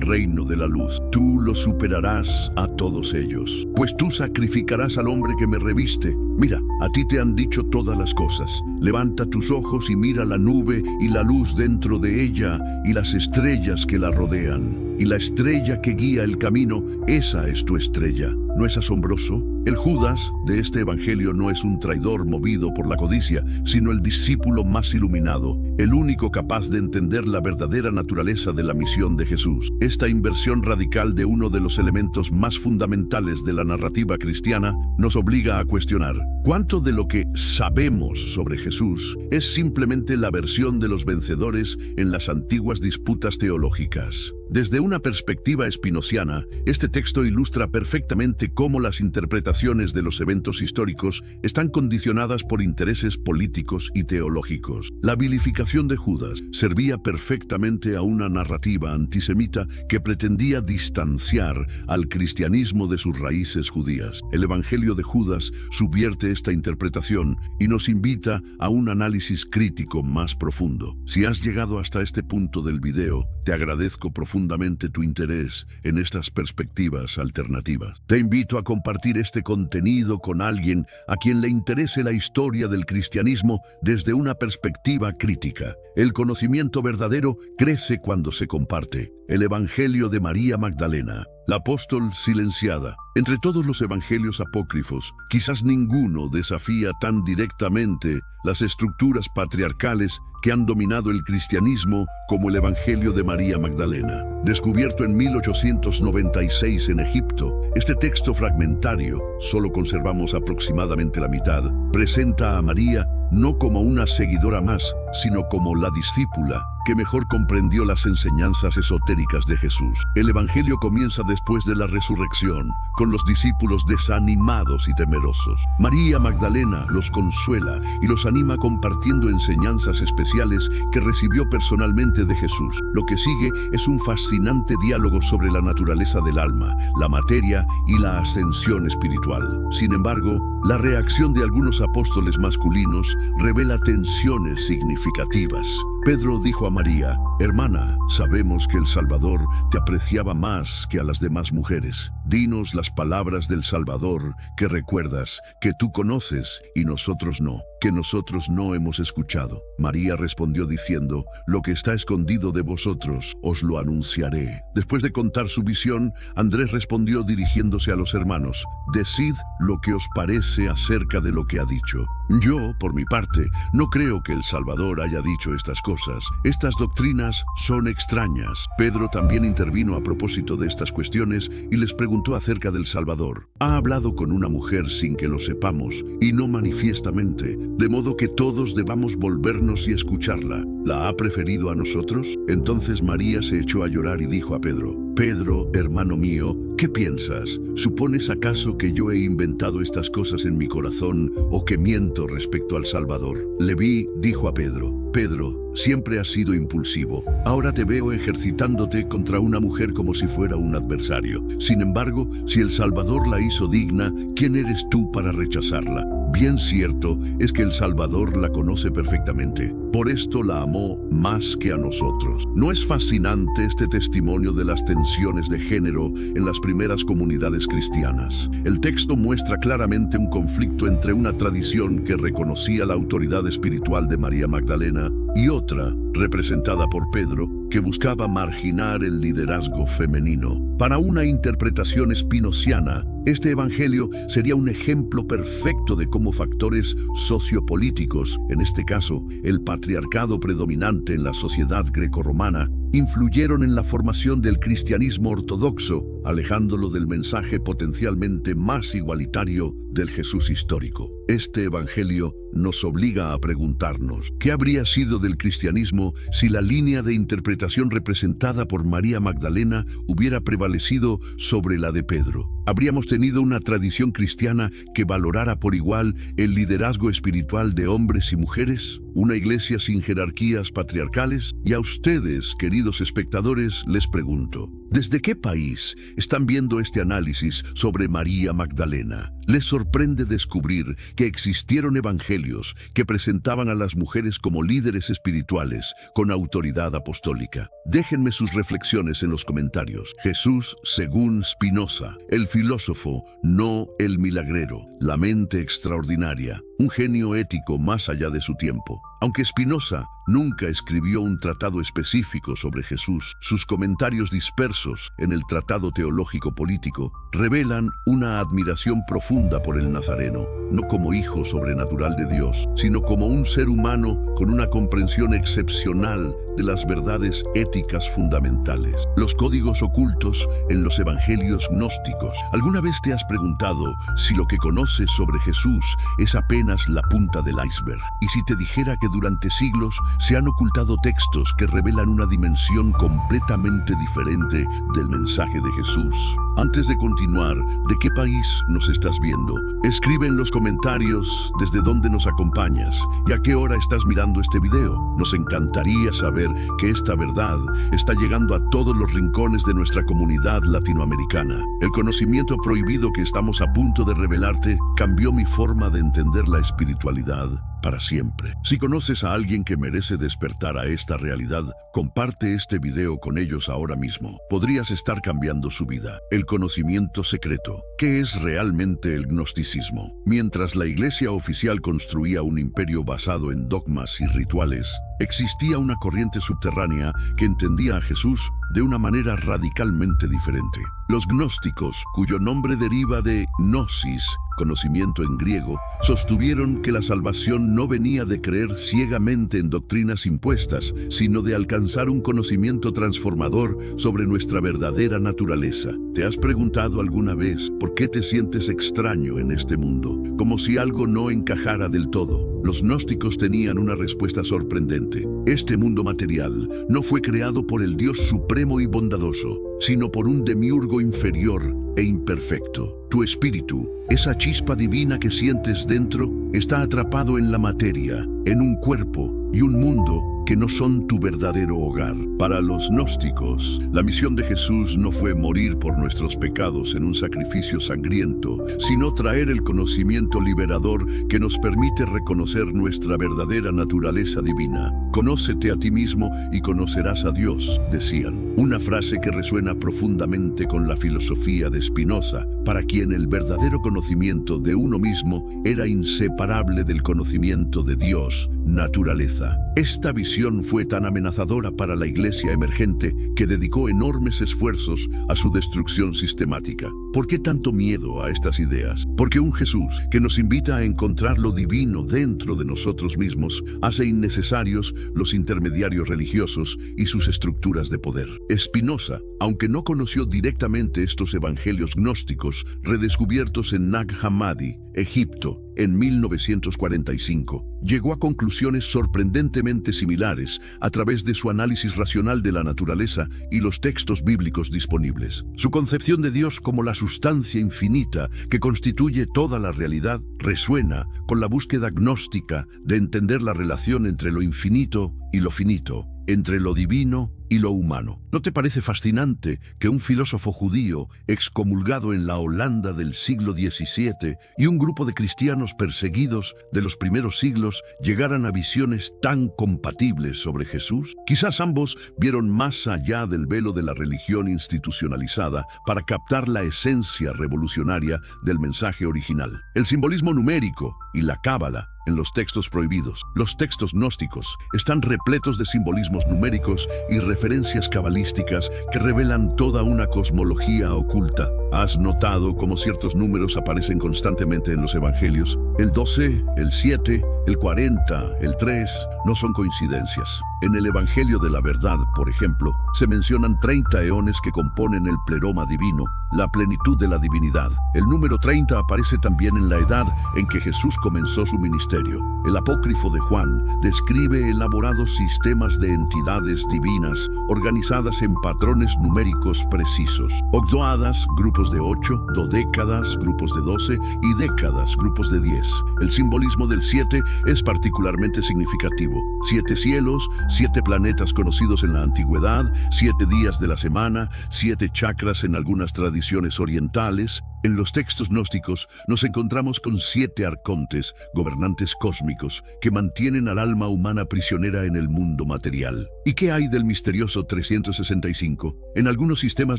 reino de la luz. Tú lo superarás a todos ellos, pues tú sacrificarás al hombre que me reviste. Mira, a ti te han dicho todas las cosas. Levanta tus ojos y mira la nube y la luz dentro de ella y las estrellas que la rodean. Y la estrella que guía el camino, esa es tu estrella. ¿No es asombroso? El Judas de este evangelio no es un traidor movido por la codicia, sino el discípulo más iluminado, el único capaz de entender la verdadera naturaleza de la misión de Jesús. Esta inversión radical de uno de los elementos más fundamentales de la narrativa cristiana nos obliga a cuestionar: ¿cuánto de lo que sabemos sobre Jesús es simplemente la versión de los vencedores en las antiguas disputas teológicas? Desde una perspectiva espinociana, este texto ilustra perfectamente cómo las interpretaciones de los eventos históricos están condicionadas por intereses políticos y teológicos. La vilificación de Judas servía perfectamente a una narrativa antisemita que pretendía distanciar al cristianismo de sus raíces judías. El Evangelio de Judas subvierte esta interpretación y nos invita a un análisis crítico más profundo. Si has llegado hasta este punto del video, te agradezco profundamente tu interés en estas perspectivas alternativas. Te invito a compartir este contenido con alguien a quien le interese la historia del cristianismo desde una perspectiva crítica. El conocimiento verdadero crece cuando se comparte. El Evangelio de María Magdalena, la apóstol silenciada. Entre todos los evangelios apócrifos, quizás ninguno desafía tan directamente las estructuras patriarcales que han dominado el cristianismo como el Evangelio de María Magdalena. Descubierto en 1896 en Egipto, este texto fragmentario, solo conservamos aproximadamente la mitad, presenta a María no como una seguidora más, sino como la discípula que mejor comprendió las enseñanzas esotéricas de Jesús. El Evangelio comienza después de la resurrección, con los discípulos desanimados y temerosos. María Magdalena los consuela y los anima compartiendo enseñanzas especiales que recibió personalmente de Jesús. Lo que sigue es un fascinante diálogo sobre la naturaleza del alma, la materia y la ascensión espiritual. Sin embargo, la reacción de algunos apóstoles masculinos revela tensiones significativas. Pedro dijo a María: «Hermana, sabemos que el Salvador te apreciaba más que a las demás mujeres. Dinos las palabras del Salvador que recuerdas, que tú conoces y nosotros no, que nosotros no hemos escuchado». María respondió diciendo: «Lo que está escondido de vosotros os lo anunciaré». Después de contar su visión, Andrés respondió dirigiéndose a los hermanos: «Decid lo que os parece acerca de lo que ha dicho». Yo, por mi parte, no creo que el Salvador haya dicho estas cosas. Estas doctrinas son extrañas. Pedro también intervino a propósito de estas cuestiones y les preguntó acerca del Salvador. «Ha hablado con una mujer sin que lo sepamos, y no manifiestamente, de modo que todos debamos volvernos y escucharla. ¿La ha preferido a nosotros?». Entonces María se echó a llorar y dijo a Pedro: «Pedro, hermano mío, ¿qué piensas? ¿Supones acaso que yo he inventado estas cosas en mi corazón o que miento respecto al Salvador?». Leví dijo a Pedro: «Pedro, siempre has sido impulsivo. Ahora te veo ejercitándote contra una mujer como si fuera un adversario. Sin embargo, si el Salvador la hizo digna, ¿quién eres tú para rechazarla? Bien cierto es que el Salvador la conoce perfectamente. Por esto la amó más que a nosotros». ¿No es fascinante este testimonio de las tensiones de género en las primeras comunidades cristianas? El texto muestra claramente un conflicto entre una tradición que reconocía la autoridad espiritual de María Magdalena y otra, representada por Pedro, que buscaba marginar el liderazgo femenino. Para una interpretación spinoziana, este evangelio sería un ejemplo perfecto de cómo factores sociopolíticos, en este caso el patriarcado predominante en la sociedad grecorromana, influyeron en la formación del cristianismo ortodoxo, alejándolo del mensaje potencialmente más igualitario del Jesús histórico. Este evangelio nos obliga a preguntarnos: ¿qué habría sido del cristianismo si la línea de interpretación representada por María Magdalena hubiera prevalecido sobre la de Pedro? ¿Habríamos tenido una tradición cristiana que valorara por igual el liderazgo espiritual de hombres y mujeres? ¿Una iglesia sin jerarquías patriarcales? Y a ustedes, queridos espectadores, les pregunto: ¿desde qué país están viendo este análisis sobre María Magdalena? ¿Les sorprende descubrir que existieron evangelios que presentaban a las mujeres como líderes espirituales con autoridad apostólica? Déjenme sus reflexiones en los comentarios. Jesús según Spinoza, el filósofo, no el milagrero, la mente extraordinaria, un genio ético más allá de su tiempo. Aunque Spinoza nunca escribió un tratado específico sobre Jesús, sus comentarios dispersos en el Tratado Teológico Político revelan una admiración profunda por el Nazareno, no como hijo sobrenatural de Dios, sino como un ser humano con una comprensión excepcional de las verdades éticas fundamentales. Los códigos ocultos en los evangelios gnósticos. ¿Alguna vez te has preguntado si lo que conoces sobre Jesús es apenas la punta del iceberg? Y si te dijera que durante siglos se han ocultado textos que revelan una dimensión completamente diferente del mensaje de Jesús. Antes de continuar, ¿de qué país nos estás viendo? Escribe en los comentarios desde dónde nos acompañas y a qué hora estás mirando este video. Nos encantaría saber que esta verdad está llegando a todos los rincones de nuestra comunidad latinoamericana. El conocimiento prohibido que estamos a punto de revelarte cambió mi forma de entender la espiritualidad para siempre. Si conoces a alguien que merece despertar a esta realidad, comparte este video con ellos ahora mismo. Podrías estar cambiando su vida. El conocimiento secreto. ¿Qué es realmente el gnosticismo? Mientras la iglesia oficial construía un imperio basado en dogmas y rituales, Existía una corriente subterránea que entendía a Jesús de una manera radicalmente diferente. Los gnósticos, cuyo nombre deriva de gnosis, conocimiento en griego, sostuvieron que la salvación no venía de creer ciegamente en doctrinas impuestas, sino de alcanzar un conocimiento transformador sobre nuestra verdadera naturaleza. ¿Te has preguntado alguna vez por qué te sientes extraño en este mundo? Como si algo no encajara del todo. Los gnósticos tenían una respuesta sorprendente. Este mundo material no fue creado por el Dios supremo y bondadoso, sino por un demiurgo inferior e imperfecto. Tu espíritu, esa chispa divina que sientes dentro, está atrapado en la materia, en un cuerpo y un mundo que no son tu verdadero hogar. Para los gnósticos, la misión de Jesús no fue morir por nuestros pecados en un sacrificio sangriento, sino traer el conocimiento liberador que nos permite reconocer nuestra verdadera naturaleza divina. Conócete a ti mismo y conocerás a Dios, decían. Una frase que resuena profundamente con la filosofía de Spinoza, para quien el verdadero conocimiento de uno mismo era inseparable del conocimiento de Dios, naturaleza. Esta visión fue tan amenazadora para la iglesia emergente que dedicó enormes esfuerzos a su destrucción sistemática. ¿Por qué tanto miedo a estas ideas? Porque un Jesús que nos invita a encontrar lo divino dentro de nosotros mismos hace innecesarios los intermediarios religiosos y sus estructuras de poder. Spinoza, aunque no conoció directamente estos evangelios gnósticos redescubiertos en Nag Hammadi, Egipto, en 1945, llegó a conclusiones sorprendentemente similares a través de su análisis racional de la naturaleza y los textos bíblicos disponibles. Su concepción de Dios como la sustancia infinita que constituye toda la realidad resuena con la búsqueda gnóstica de entender la relación entre lo infinito y lo finito, entre lo divino y lo humano. ¿No te parece fascinante que un filósofo judío excomulgado en la Holanda del siglo XVII y un grupo de cristianos perseguidos de los primeros siglos llegaran a visiones tan compatibles sobre Jesús? Quizás ambos vieron más allá del velo de la religión institucionalizada para captar la esencia revolucionaria del mensaje original. El simbolismo numérico y la cábala en los textos prohibidos. Los textos gnósticos están repletos de simbolismos numéricos y referencias cabalísticas que revelan toda una cosmología oculta. ¿Has notado cómo ciertos números aparecen constantemente en los evangelios? El 12, el 7, el 40, el 3 no son coincidencias. En el Evangelio de la Verdad, por ejemplo, se mencionan 30 eones que componen el pleroma divino, la plenitud de la divinidad. El número 30 aparece también en la edad en que Jesús comenzó su ministerio. El apócrifo de Juan describe elaborados sistemas de entidades divinas organizadas en patrones numéricos precisos. Ogdoadas, grupos de 8, dodécadas, grupos de 12 y décadas, grupos de 10. El simbolismo del 7 es particularmente significativo. 7 cielos, 7 planetas conocidos en la antigüedad, 7 días de la semana, 7 chakras en algunas tradiciones orientales. En los textos gnósticos nos encontramos con 7 arcontes, gobernantes cósmicos, que mantienen al alma humana prisionera en el mundo material. ¿Y qué hay del misterioso 365? En algunos sistemas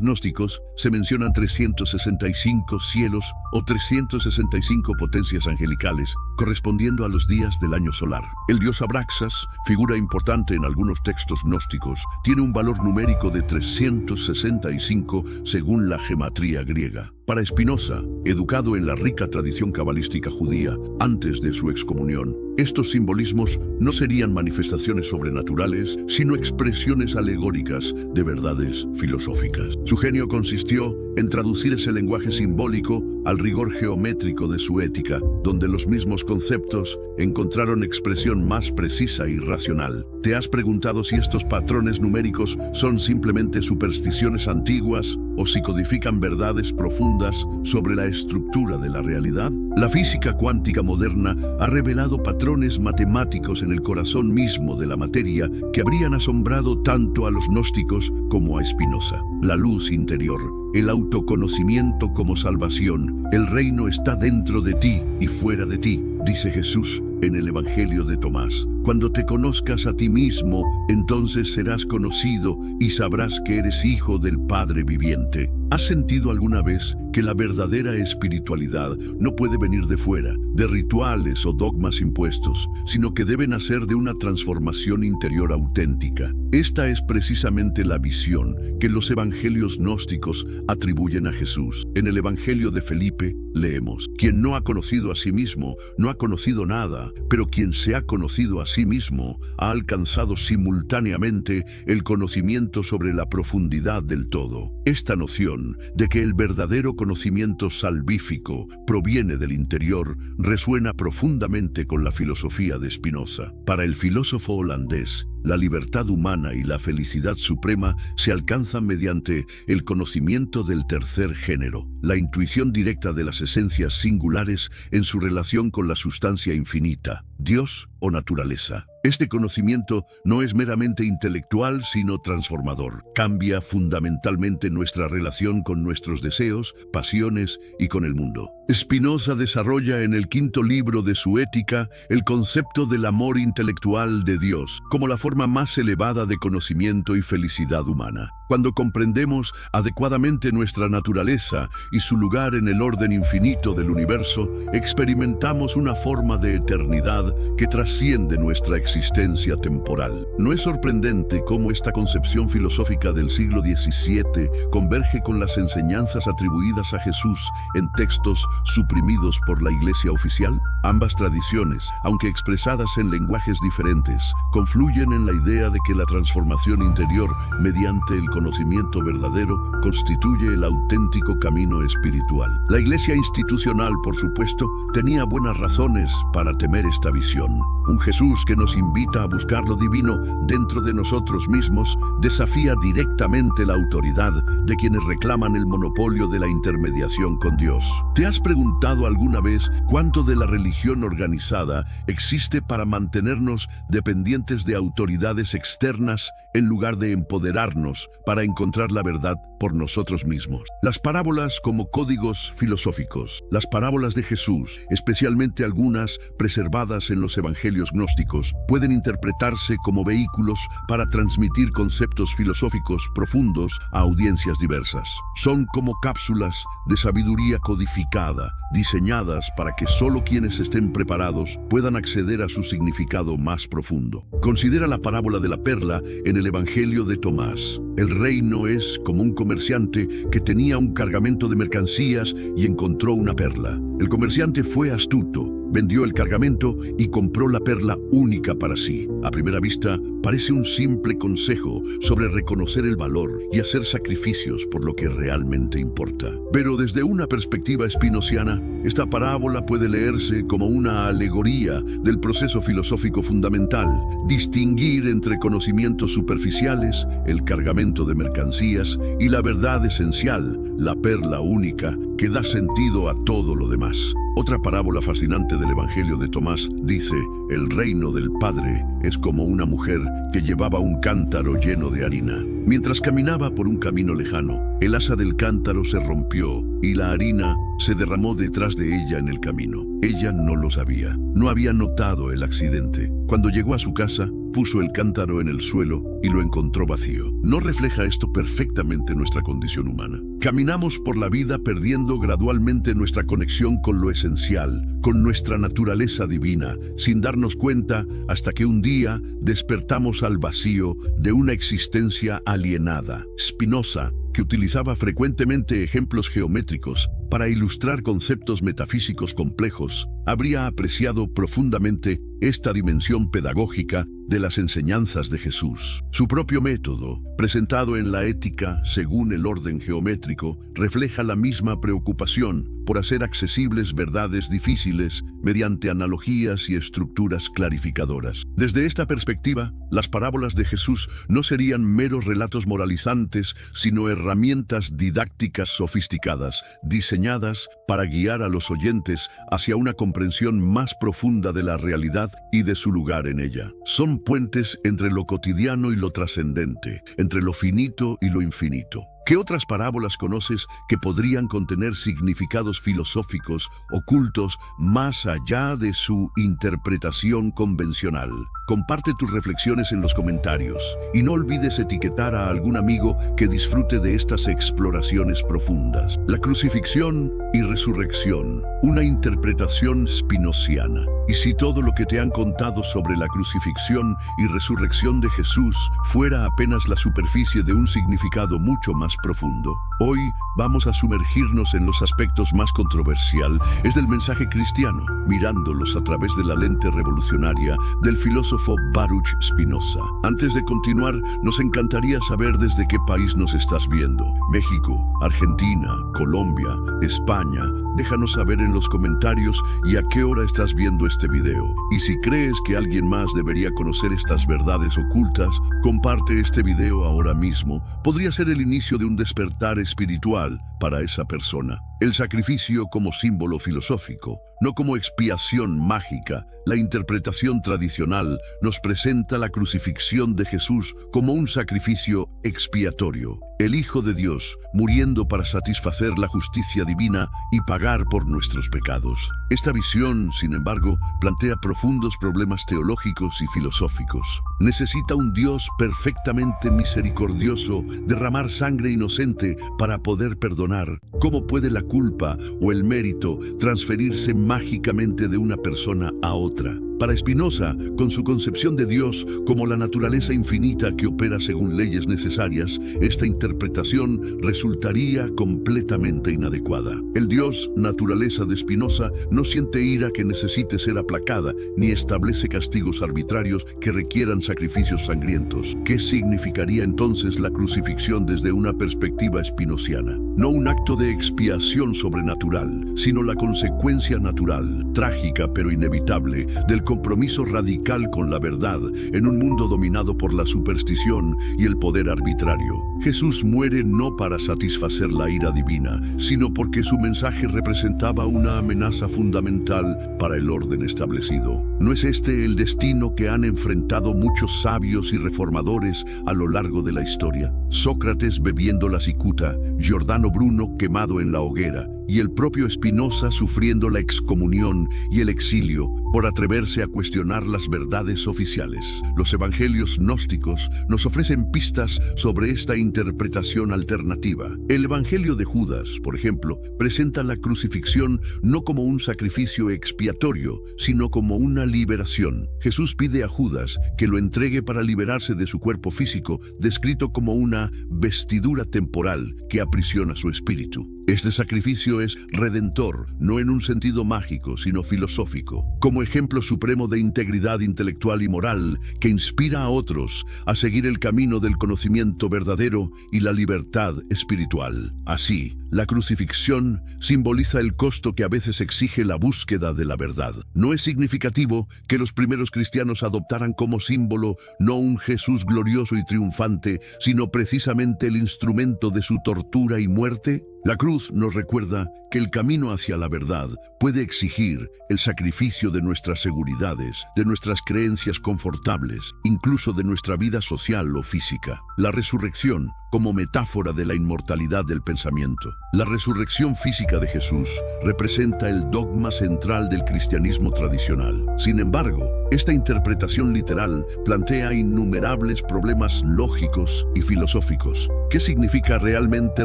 gnósticos se mencionan 365 cielos o 365 potencias angelicales, correspondiendo a los días del año solar. El dios Abraxas, figura importante en algunos textos gnósticos, tiene un valor numérico de 365 según la gematría griega. Para Spinoza, educado en la rica tradición cabalística judía antes de su excomunión, estos simbolismos no serían manifestaciones sobrenaturales, sino expresiones alegóricas de verdades filosóficas. Su genio consistió en traducir ese lenguaje simbólico al rigor geométrico de su ética, donde los mismos conceptos encontraron expresión más precisa y racional. ¿Te has preguntado si estos patrones numéricos son simplemente supersticiones antiguas o si codifican verdades profundas sobre la estructura de la realidad? La física cuántica moderna ha revelado patrones matemáticos en el corazón mismo de la materia que habrían asombrado tanto a los gnósticos como a Spinoza. La luz interior, el autoconocimiento como salvación, el reino está dentro de ti y fuera de ti, dice Jesús en el Evangelio de Tomás. Cuando te conozcas a ti mismo, entonces serás conocido y sabrás que eres hijo del Padre viviente. ¿Has sentido alguna vez que la verdadera espiritualidad no puede venir de fuera, de rituales o dogmas impuestos, sino que debe nacer de una transformación interior auténtica? Esta es precisamente la visión que los evangelios gnósticos atribuyen a Jesús. En el Evangelio de Felipe leemos: quien no ha conocido a sí mismo no ha conocido nada, pero quien se ha conocido a sí mismo ha alcanzado simultáneamente el conocimiento sobre la profundidad del todo. Esta noción de que el verdadero conocimiento salvífico proviene del interior resuena profundamente con la filosofía de Spinoza. Para el filósofo holandés, la libertad humana y la felicidad suprema se alcanzan mediante el conocimiento del tercer género, la intuición directa de las esencias singulares en su relación con la sustancia infinita, Dios o naturaleza. Este conocimiento no es meramente intelectual, sino transformador. Cambia fundamentalmente nuestra relación con nuestros deseos, pasiones y con el mundo. Spinoza desarrolla en el quinto libro de su Ética el concepto del amor intelectual de Dios como la forma más elevada de conocimiento y felicidad humana. Cuando comprendemos adecuadamente nuestra naturaleza y su lugar en el orden infinito del universo, experimentamos una forma de eternidad que trasciende nuestra existencia temporal. No es sorprendente cómo esta concepción filosófica del siglo XVII converge con las enseñanzas atribuidas a Jesús en textos suprimidos por la Iglesia oficial. Ambas tradiciones, aunque expresadas en lenguajes diferentes, confluyen en la idea de que la transformación interior mediante el conocimiento verdadero constituye el auténtico camino espiritual. La Iglesia institucional, por supuesto, tenía buenas razones para temer esta visión. Un Jesús que nos invita a buscar lo divino dentro de nosotros mismos desafía directamente la autoridad de quienes reclaman el monopolio de la intermediación con Dios. ¿Te has preguntado alguna vez cuánto de la religión organizada existe para mantenernos dependientes de autoridades externas en lugar de empoderarnos para encontrar la verdad por nosotros mismos? Las parábolas como códigos filosóficos. Las parábolas de Jesús, especialmente algunas preservadas en los evangelios gnósticos, pueden interpretarse como vehículos para transmitir conceptos filosóficos profundos a audiencias diversas. Son como cápsulas de sabiduría codificada, diseñadas para que solo quienes estén preparados puedan acceder a su significado más profundo. Considera la parábola de la perla en el Evangelio de Tomás. El reino es como un comerciante que tenía un cargamento de mercancías y encontró una perla. El comerciante fue astuto, vendió el cargamento y compró la perla única para sí. A primera vista, parece un simple consejo sobre reconocer el valor y hacer sacrificios por lo que realmente importa. Pero desde una perspectiva spinoziana, esta parábola puede leerse como una alegoría del proceso filosófico fundamental: distinguir entre conocimientos superficiales, el cargamento de mercancías, y la verdad esencial, la perla única, que da sentido a todo lo demás. Otra parábola fascinante del Evangelio de Tomás dice: el reino del Padre es como una mujer que llevaba un cántaro lleno de harina. Mientras caminaba por un camino lejano, el asa del cántaro se rompió y la harina se derramó detrás de ella en el camino. Ella no lo sabía, no había notado el accidente. Cuando llegó a su casa, puso el cántaro en el suelo y lo encontró vacío. ¿No refleja esto perfectamente nuestra condición humana? Caminamos por la vida perdiendo gradualmente nuestra conexión con lo esencial, con nuestra naturaleza divina, sin darnos cuenta hasta que un día despertamos al vacío de una existencia alienada. Spinoza, que utilizaba frecuentemente ejemplos geométricos para ilustrar conceptos metafísicos complejos, habría apreciado profundamente esta dimensión pedagógica de las enseñanzas de Jesús. Su propio método, presentado en la Ética según el orden geométrico, refleja la misma preocupación por hacer accesibles verdades difíciles mediante analogías y estructuras clarificadoras. Desde esta perspectiva, las parábolas de Jesús no serían meros relatos moralizantes, sino herramientas didácticas sofisticadas, diseñadas para guiar a los oyentes hacia una comprensión más profunda de la realidad y de su lugar en ella. Son puentes entre lo cotidiano y lo trascendente, entre lo finito y lo infinito. ¿Qué otras parábolas conoces que podrían contener significados filosóficos ocultos más allá de su interpretación convencional? comparte tus reflexiones en los comentarios y no olvides etiquetar a algún amigo que disfrute de estas exploraciones profundas. La crucifixión y resurrección, una interpretación spinoziana. Y si todo lo que te han contado sobre la crucifixión y resurrección de Jesús fuera apenas la superficie de un significado mucho más profundo, hoy vamos a sumergirnos en los aspectos más controversiales del mensaje cristiano, mirándolos a través de la lente revolucionaria del filósofo Baruch Spinoza. Antes de continuar, nos encantaría saber desde qué país nos estás viendo. México, Argentina, Colombia, España. Déjanos saber en los comentarios y a qué hora estás viendo este video. Y si crees que alguien más debería conocer estas verdades ocultas, comparte este video ahora mismo. Podría ser el inicio de un despertar espiritual para esa persona. El sacrificio como símbolo filosófico, no como expiación mágica. La interpretación tradicional nos presenta la crucifixión de Jesús como un sacrificio expiatorio. El Hijo de Dios muriendo para satisfacer la justicia divina y pagar por nuestros pecados. Esta visión, sin embargo, plantea profundos problemas teológicos y filosóficos. ¿Necesita un Dios perfectamente misericordioso derramar sangre inocente para poder perdonar? ¿Cómo puede la culpa o el mérito transferirse mágicamente de una persona a otra? Para Spinoza, con su concepción de Dios como la naturaleza infinita que opera según leyes necesarias, esta interpretación resultaría completamente inadecuada. El Dios, naturaleza de Spinoza, no siente ira que necesite ser aplacada, ni establece castigos arbitrarios que requieran sacrificios sangrientos. ¿Qué significaría entonces la crucifixión desde una perspectiva spinoziana? No un acto de expiación sobrenatural, sino la consecuencia natural, trágica pero inevitable, del compromiso radical con la verdad en un mundo dominado por la superstición y el poder arbitrario. Jesús muere no para satisfacer la ira divina, sino porque su mensaje representaba una amenaza fundamental para el orden establecido. ¿No es este el destino que han enfrentado muchos sabios y reformadores a lo largo de la historia? Sócrates bebiendo la cicuta, Giordano Bruno quemado en la hoguera, y el propio Spinoza sufriendo la excomunión y el exilio por atreverse a cuestionar las verdades oficiales. Los evangelios gnósticos nos ofrecen pistas sobre esta interpretación alternativa. El Evangelio de Judas, por ejemplo, presenta la crucifixión no como un sacrificio expiatorio, sino como una liberación. Jesús pide a Judas que lo entregue para liberarse de su cuerpo físico, descrito como una vestidura temporal que aprisiona su espíritu. Este sacrificio es redentor, no en un sentido mágico, sino filosófico, como ejemplo supremo de integridad intelectual y moral que inspira a otros a seguir el camino del conocimiento verdadero y la libertad espiritual. Así, la crucifixión simboliza el costo que a veces exige la búsqueda de la verdad. No es significativo que los primeros cristianos adoptaran como símbolo no un Jesús glorioso y triunfante, sino precisamente el instrumento de su tortura y muerte. La cruz nos recuerda que el camino hacia la verdad puede exigir el sacrificio de nuestras seguridades, de nuestras creencias confortables, incluso de nuestra vida social o física. La resurrección como metáfora de la inmortalidad del pensamiento. La resurrección física de Jesús representa el dogma central del cristianismo tradicional. Sin embargo, esta interpretación literal plantea innumerables problemas lógicos y filosóficos. ¿Qué significa realmente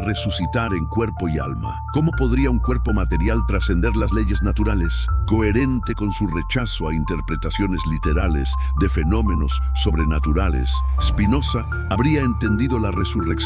resucitar en cuerpo y alma? ¿Cómo podría un cuerpo material trascender las leyes naturales? Coherente con su rechazo a interpretaciones literales de fenómenos sobrenaturales, Spinoza habría entendido la resurrección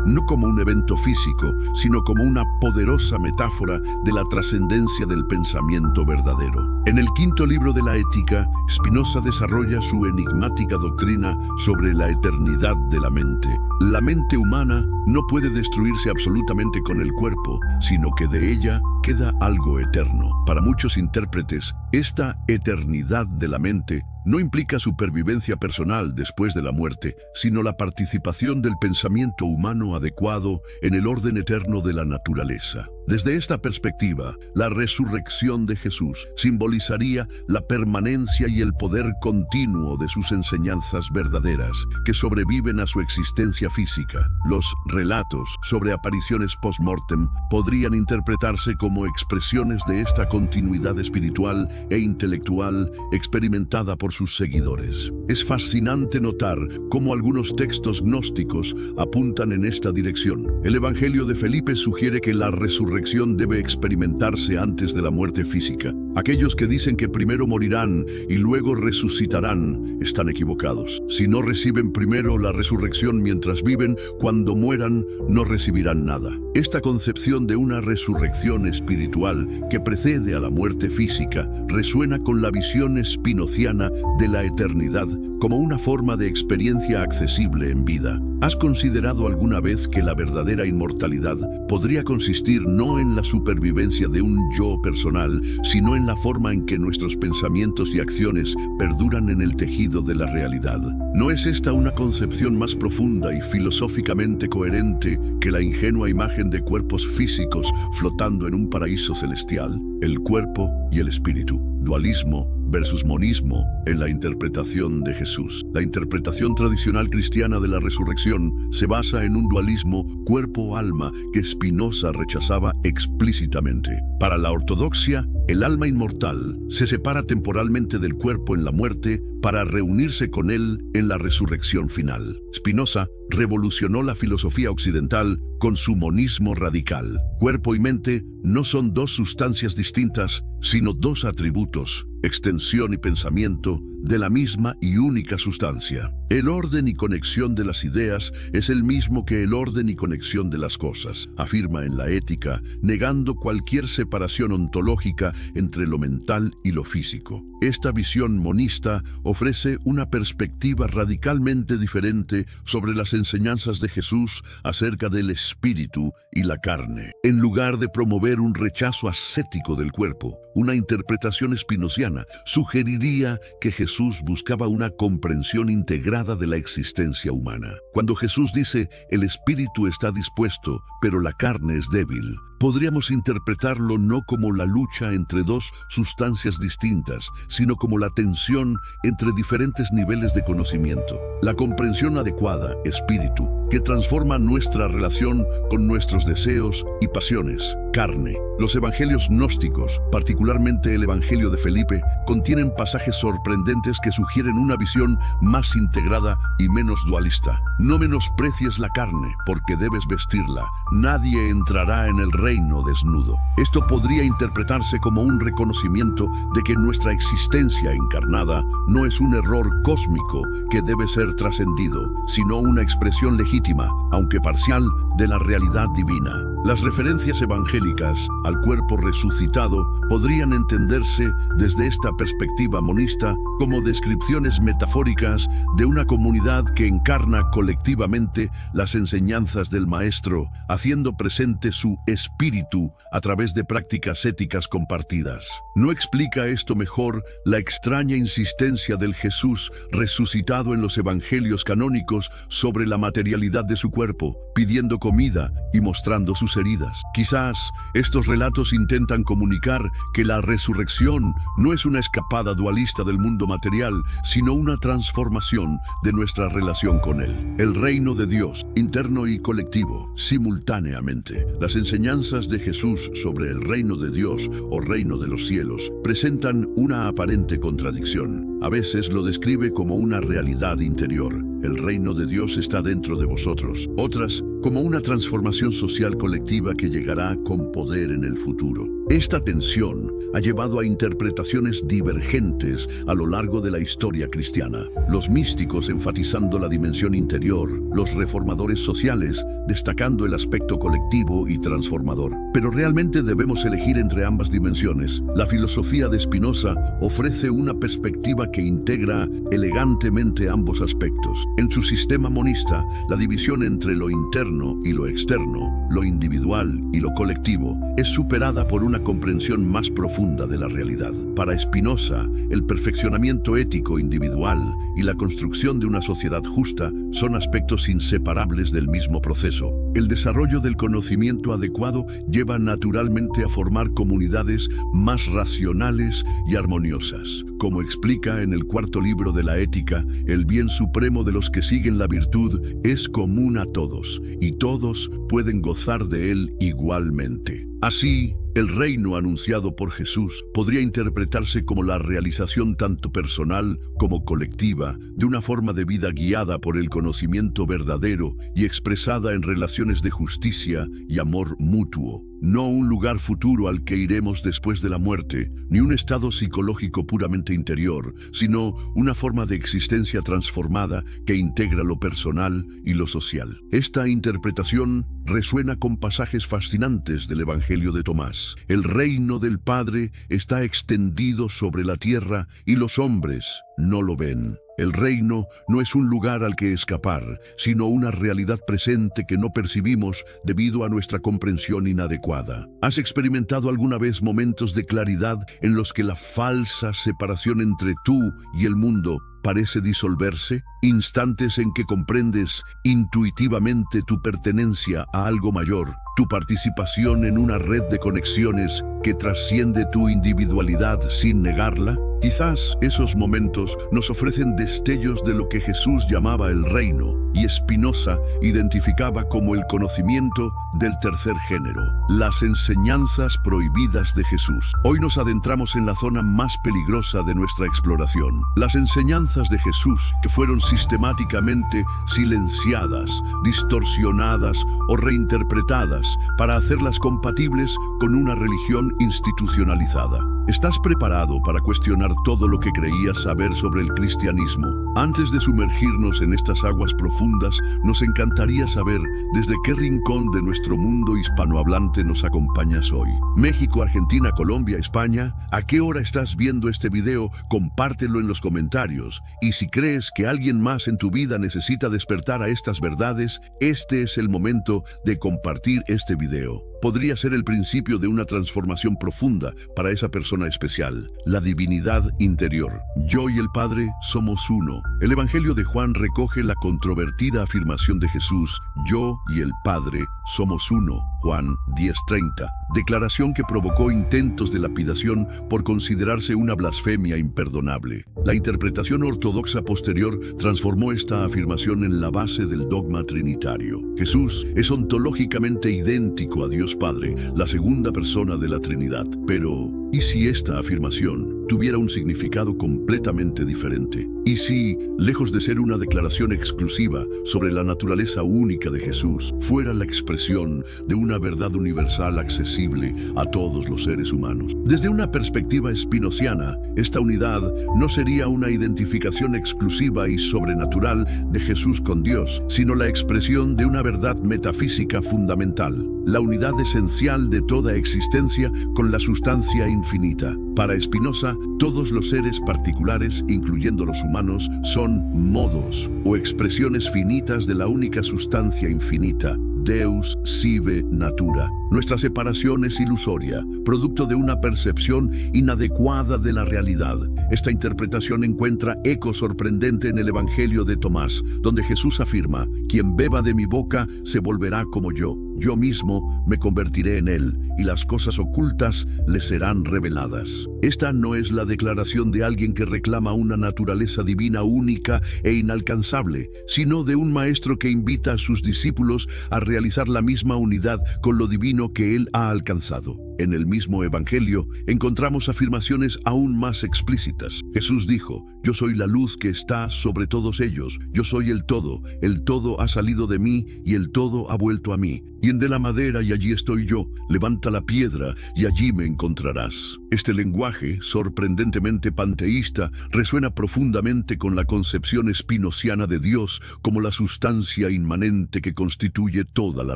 no como un evento físico, sino como una poderosa metáfora de la trascendencia del pensamiento verdadero. En el quinto libro de la Ética, Spinoza desarrolla su enigmática doctrina sobre la eternidad de la mente. La mente humana no puede destruirse absolutamente con el cuerpo, sino que de ella queda algo eterno. Para muchos intérpretes, esta eternidad de la mente no implica supervivencia personal después de la muerte, sino la participación del pensamiento humano adecuado en el orden eterno de la naturaleza. Desde esta perspectiva, la resurrección de Jesús simbolizaría la permanencia y el poder continuo de sus enseñanzas verdaderas que sobreviven a su existencia física. Los relatos sobre apariciones post-mortem podrían interpretarse como expresiones de esta continuidad espiritual e intelectual experimentada por sus seguidores. Es fascinante notar cómo algunos textos gnósticos apuntan en esta dirección. El Evangelio de Felipe sugiere que la resurrección debe experimentarse antes de la muerte física. Aquellos que dicen que primero morirán y luego resucitarán están equivocados. Si no reciben primero la resurrección mientras viven, cuando mueran no recibirán nada. Esta concepción de una resurrección espiritual que precede a la muerte física resuena con la visión spinoziana de la eternidad como una forma de experiencia accesible en vida. ¿Has considerado alguna vez que la verdadera inmortalidad podría consistir no en la supervivencia de un yo personal, sino en la forma en que nuestros pensamientos y acciones perduran en el tejido de la realidad? ¿No es esta una concepción más profunda y filosóficamente coherente que la ingenua imagen de cuerpos físicos flotando en un paraíso celestial? El cuerpo y el espíritu. Dualismo versus monismo en la interpretación de Jesús. La interpretación tradicional cristiana de la resurrección se basa en un dualismo cuerpo-alma que Spinoza rechazaba explícitamente. Para la ortodoxia, el alma inmortal se separa temporalmente del cuerpo en la muerte para reunirse con él en la resurrección final. Spinoza revolucionó la filosofía occidental con su monismo radical. Cuerpo y mente no son dos sustancias distintas, sino dos atributos, extensión y pensamiento, de la misma y única sustancia. El orden y conexión de las ideas es el mismo que el orden y conexión de las cosas, afirma en la Ética, negando cualquier separación ontológica entre lo mental y lo físico. Esta visión monista ofrece una perspectiva radicalmente diferente sobre las enseñanzas de Jesús acerca del espíritu y la carne. En lugar de promover un rechazo ascético del cuerpo, una interpretación spinoziana sugeriría que Jesús buscaba una comprensión integrada de la existencia humana. Cuando Jesús dice, el espíritu está dispuesto, pero la carne es débil, podríamos interpretarlo no como la lucha entre dos sustancias distintas, sino como la tensión entre diferentes niveles de conocimiento. La comprensión adecuada, espíritu, que transforma nuestra relación con nuestros deseos y pasiones, carne. Los evangelios gnósticos, particularmente el Evangelio de Felipe, contienen pasajes sorprendentes que sugieren una visión más integrada y menos dualista. No menosprecies la carne, porque debes vestirla. Nadie entrará en el reino desnudo. Esto podría interpretarse como un reconocimiento de que nuestra existencia encarnada no es un error cósmico que debe ser trascendido, sino una expresión legítima, aunque parcial, de la realidad divina. Las referencias evangélicas al cuerpo resucitado podrían entenderse desde esta perspectiva monista como descripciones metafóricas de una comunidad que encarna colectivamente las enseñanzas del Maestro, haciendo presente su espíritu a través de prácticas éticas compartidas. ¿No explica esto mejor la extraña insistencia del Jesús resucitado en los evangelios canónicos sobre la materialidad de su cuerpo, pidiendo comida y mostrando sus heridas? Quizás estos relatos intentan comunicar que la resurrección no es una escapada dualista del mundo material, sino una transformación de nuestra relación con él. El reino de Dios, interno y colectivo, simultáneamente. Las enseñanzas de Jesús sobre el reino de Dios o reino de los cielos presentan una aparente contradicción. A veces lo describe como una realidad interior. El reino de Dios está dentro de vosotros. Otras, como una transformación social colectiva que llegará con poder en el futuro. Esta tensión ha llevado a interpretaciones divergentes a lo largo de la historia cristiana. Los místicos enfatizando la dimensión interior, los reformadores sociales destacando el aspecto colectivo y transformador. Pero realmente debemos elegir entre ambas dimensiones. La filosofía de Spinoza ofrece una perspectiva que integra elegantemente ambos aspectos. En su sistema monista, la división entre lo interno y lo externo, lo individual y lo colectivo, es superada por una una comprensión más profunda de la realidad. Para Spinoza, el perfeccionamiento ético individual y la construcción de una sociedad justa son aspectos inseparables del mismo proceso. El desarrollo del conocimiento adecuado lleva naturalmente a formar comunidades más racionales y armoniosas. Como explica en el cuarto libro de la Ética, el bien supremo de los que siguen la virtud es común a todos, y todos pueden gozar de él igualmente. Así, el reino anunciado por Jesús podría interpretarse como la realización tanto personal como colectiva de una forma de vida guiada por el conocimiento verdadero y expresada en relaciones de justicia y amor mutuo. No un lugar futuro al que iremos después de la muerte, ni un estado psicológico puramente interior, sino una forma de existencia transformada que integra lo personal y lo social. Esta interpretación resuena con pasajes fascinantes del Evangelio de Tomás. El reino del Padre está extendido sobre la tierra y los hombres no lo ven. El reino no es un lugar al que escapar, sino una realidad presente que no percibimos debido a nuestra comprensión inadecuada. ¿Has experimentado alguna vez momentos de claridad en los que la falsa separación entre tú y el mundo parece disolverse? Instantes en que comprendes intuitivamente tu pertenencia a algo mayor, tu participación en una red de conexiones que trasciende tu individualidad sin negarla. Quizás esos momentos nos ofrecen destellos de lo que Jesús llamaba el reino y Spinoza identificaba como el conocimiento del tercer género, las enseñanzas prohibidas de Jesús. Hoy nos adentramos en la zona más peligrosa de nuestra exploración, las enseñanzas de Jesús que fueron sistemáticamente silenciadas, distorsionadas o reinterpretadas para hacerlas compatibles con una religión institucionalizada. ¿Estás preparado para cuestionar todo lo que creías saber sobre el cristianismo? Antes de sumergirnos en estas aguas profundas, nos encantaría saber desde qué rincón de nuestro mundo hispanohablante nos acompañas hoy. México, Argentina, Colombia, España. ¿A qué hora estás viendo este video? Compártelo en los comentarios. Y si crees que alguien más en tu vida necesita despertar a estas verdades, este es el momento de compartir este video. Podría ser el principio de una transformación profunda para esa persona especial, la divinidad interior. Yo y el Padre somos uno. El Evangelio de Juan recoge la controvertida afirmación de Jesús: yo y el Padre somos uno. Juan 10:30, declaración que provocó intentos de lapidación por considerarse una blasfemia imperdonable. La interpretación ortodoxa posterior transformó esta afirmación en la base del dogma trinitario. Jesús es ontológicamente idéntico a Dios Padre, la segunda persona de la Trinidad. Pero, ¿y si esta afirmación tuviera un significado completamente diferente? ¿Y si, lejos de ser una declaración exclusiva sobre la naturaleza única de Jesús, fuera la expresión de una verdad universal accesible a todos los seres humanos? Desde una perspectiva spinociana, esta unidad no sería una identificación exclusiva y sobrenatural de Jesús con Dios, sino la expresión de una verdad metafísica fundamental, la unidad esencial de toda existencia con la sustancia infinita. Para Spinoza, todos los seres particulares, incluyendo los humanos, son modos o expresiones finitas de la única sustancia infinita, Deus sive natura. Nuestra separación es ilusoria, producto de una percepción inadecuada de la realidad. Esta interpretación encuentra eco sorprendente en el Evangelio de Tomás, donde Jesús afirma: quien beba de mi boca se volverá como yo mismo me convertiré en él, y las cosas ocultas le serán reveladas. Esta no es la declaración de alguien que reclama una naturaleza divina única e inalcanzable, sino de un maestro que invita a sus discípulos a realizar la misma unidad con lo divino que él ha alcanzado. En el mismo Evangelio encontramos afirmaciones aún más explícitas. Jesús dijo: yo soy la luz que está sobre todos ellos, yo soy el todo ha salido de mí y el todo ha vuelto a mí. Tiende la madera y allí estoy yo, levanta la piedra y allí me encontrarás. Este lenguaje, sorprendentemente panteísta, resuena profundamente con la concepción spinociana de Dios como la sustancia inmanente que constituye toda la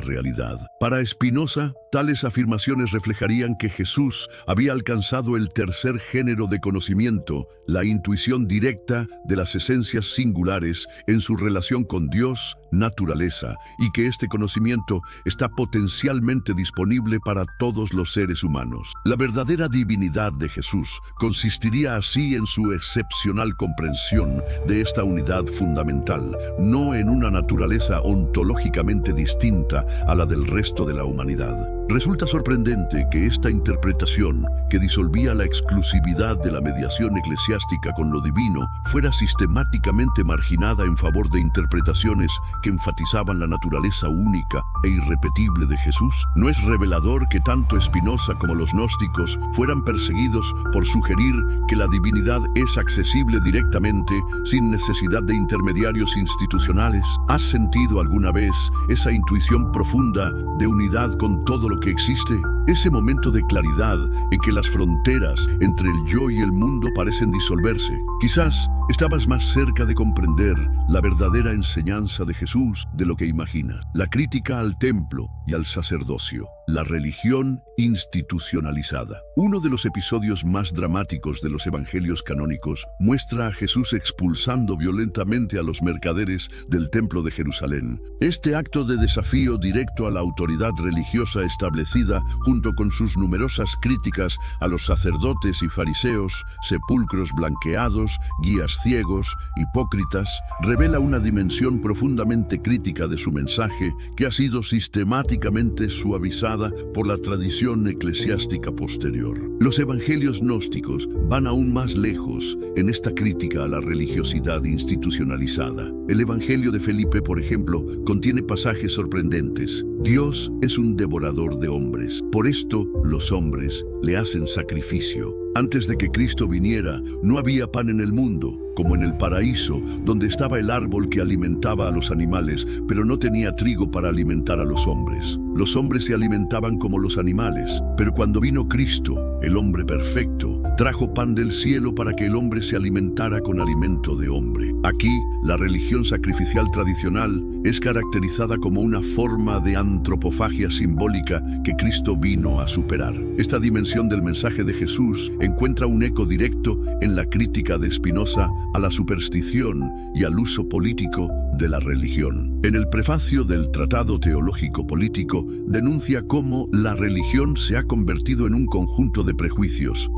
realidad. Para Spinoza, tales afirmaciones reflejarían que Jesús había alcanzado el tercer género de conocimiento, la intuición directa de las esencias singulares en su relación con Dios naturaleza, y que este conocimiento está potencialmente disponible para todos los seres humanos. La verdadera divinidad de Jesús consistiría así en su excepcional comprensión de esta unidad fundamental, no en una naturaleza ontológicamente distinta a la del resto de la humanidad. Resulta sorprendente que esta interpretación, que disolvía la exclusividad de la mediación eclesiástica con lo divino, fuera sistemáticamente marginada en favor de interpretaciones que enfatizaban la naturaleza única e irrepetible de Jesús. ¿No es revelador que tanto Spinoza como los gnósticos fueran perseguidos por sugerir que la divinidad es accesible directamente, sin necesidad de intermediarios institucionales? ¿Has sentido alguna vez esa intuición profunda de unidad con todo lo que existe? Ese momento de claridad en que las fronteras entre el yo y el mundo parecen disolverse. Quizás estabas más cerca de comprender la verdadera enseñanza de Jesús de lo que imaginas. La crítica al templo y al sacerdocio. La religión institucionalizada. Uno de los episodios más dramáticos de los evangelios canónicos muestra a Jesús expulsando violentamente a los mercaderes del templo de Jerusalén. Este acto de desafío directo a la autoridad religiosa establecida, junto con sus numerosas críticas a los sacerdotes y fariseos, sepulcros blanqueados, guías ciegos, hipócritas, revela una dimensión profundamente crítica de su mensaje que ha sido sistemáticamente suavizada por la tradición eclesiástica posterior. Los evangelios gnósticos van aún más lejos en esta crítica a la religiosidad institucionalizada. El evangelio de Felipe, por ejemplo, contiene pasajes sorprendentes. Dios es un devorador de hombres. Por esto, los hombres le hacen sacrificio. Antes de que Cristo viniera, no había pan en el mundo, como en el paraíso, donde estaba el árbol que alimentaba a los animales, pero no tenía trigo para alimentar a los hombres. Los hombres se alimentaban como los animales, pero cuando vino Cristo, el hombre perfecto, trajo pan del cielo para que el hombre se alimentara con alimento de hombre. Aquí, la religión sacrificial tradicional es caracterizada como una forma de antropofagia simbólica que Cristo vino a superar. Esta dimensión del mensaje de Jesús encuentra un eco directo en la crítica de Spinoza a la superstición y al uso político de la religión. En el prefacio del Tratado Teológico Político denuncia cómo la religión se ha convertido en un conjunto de prejuicios,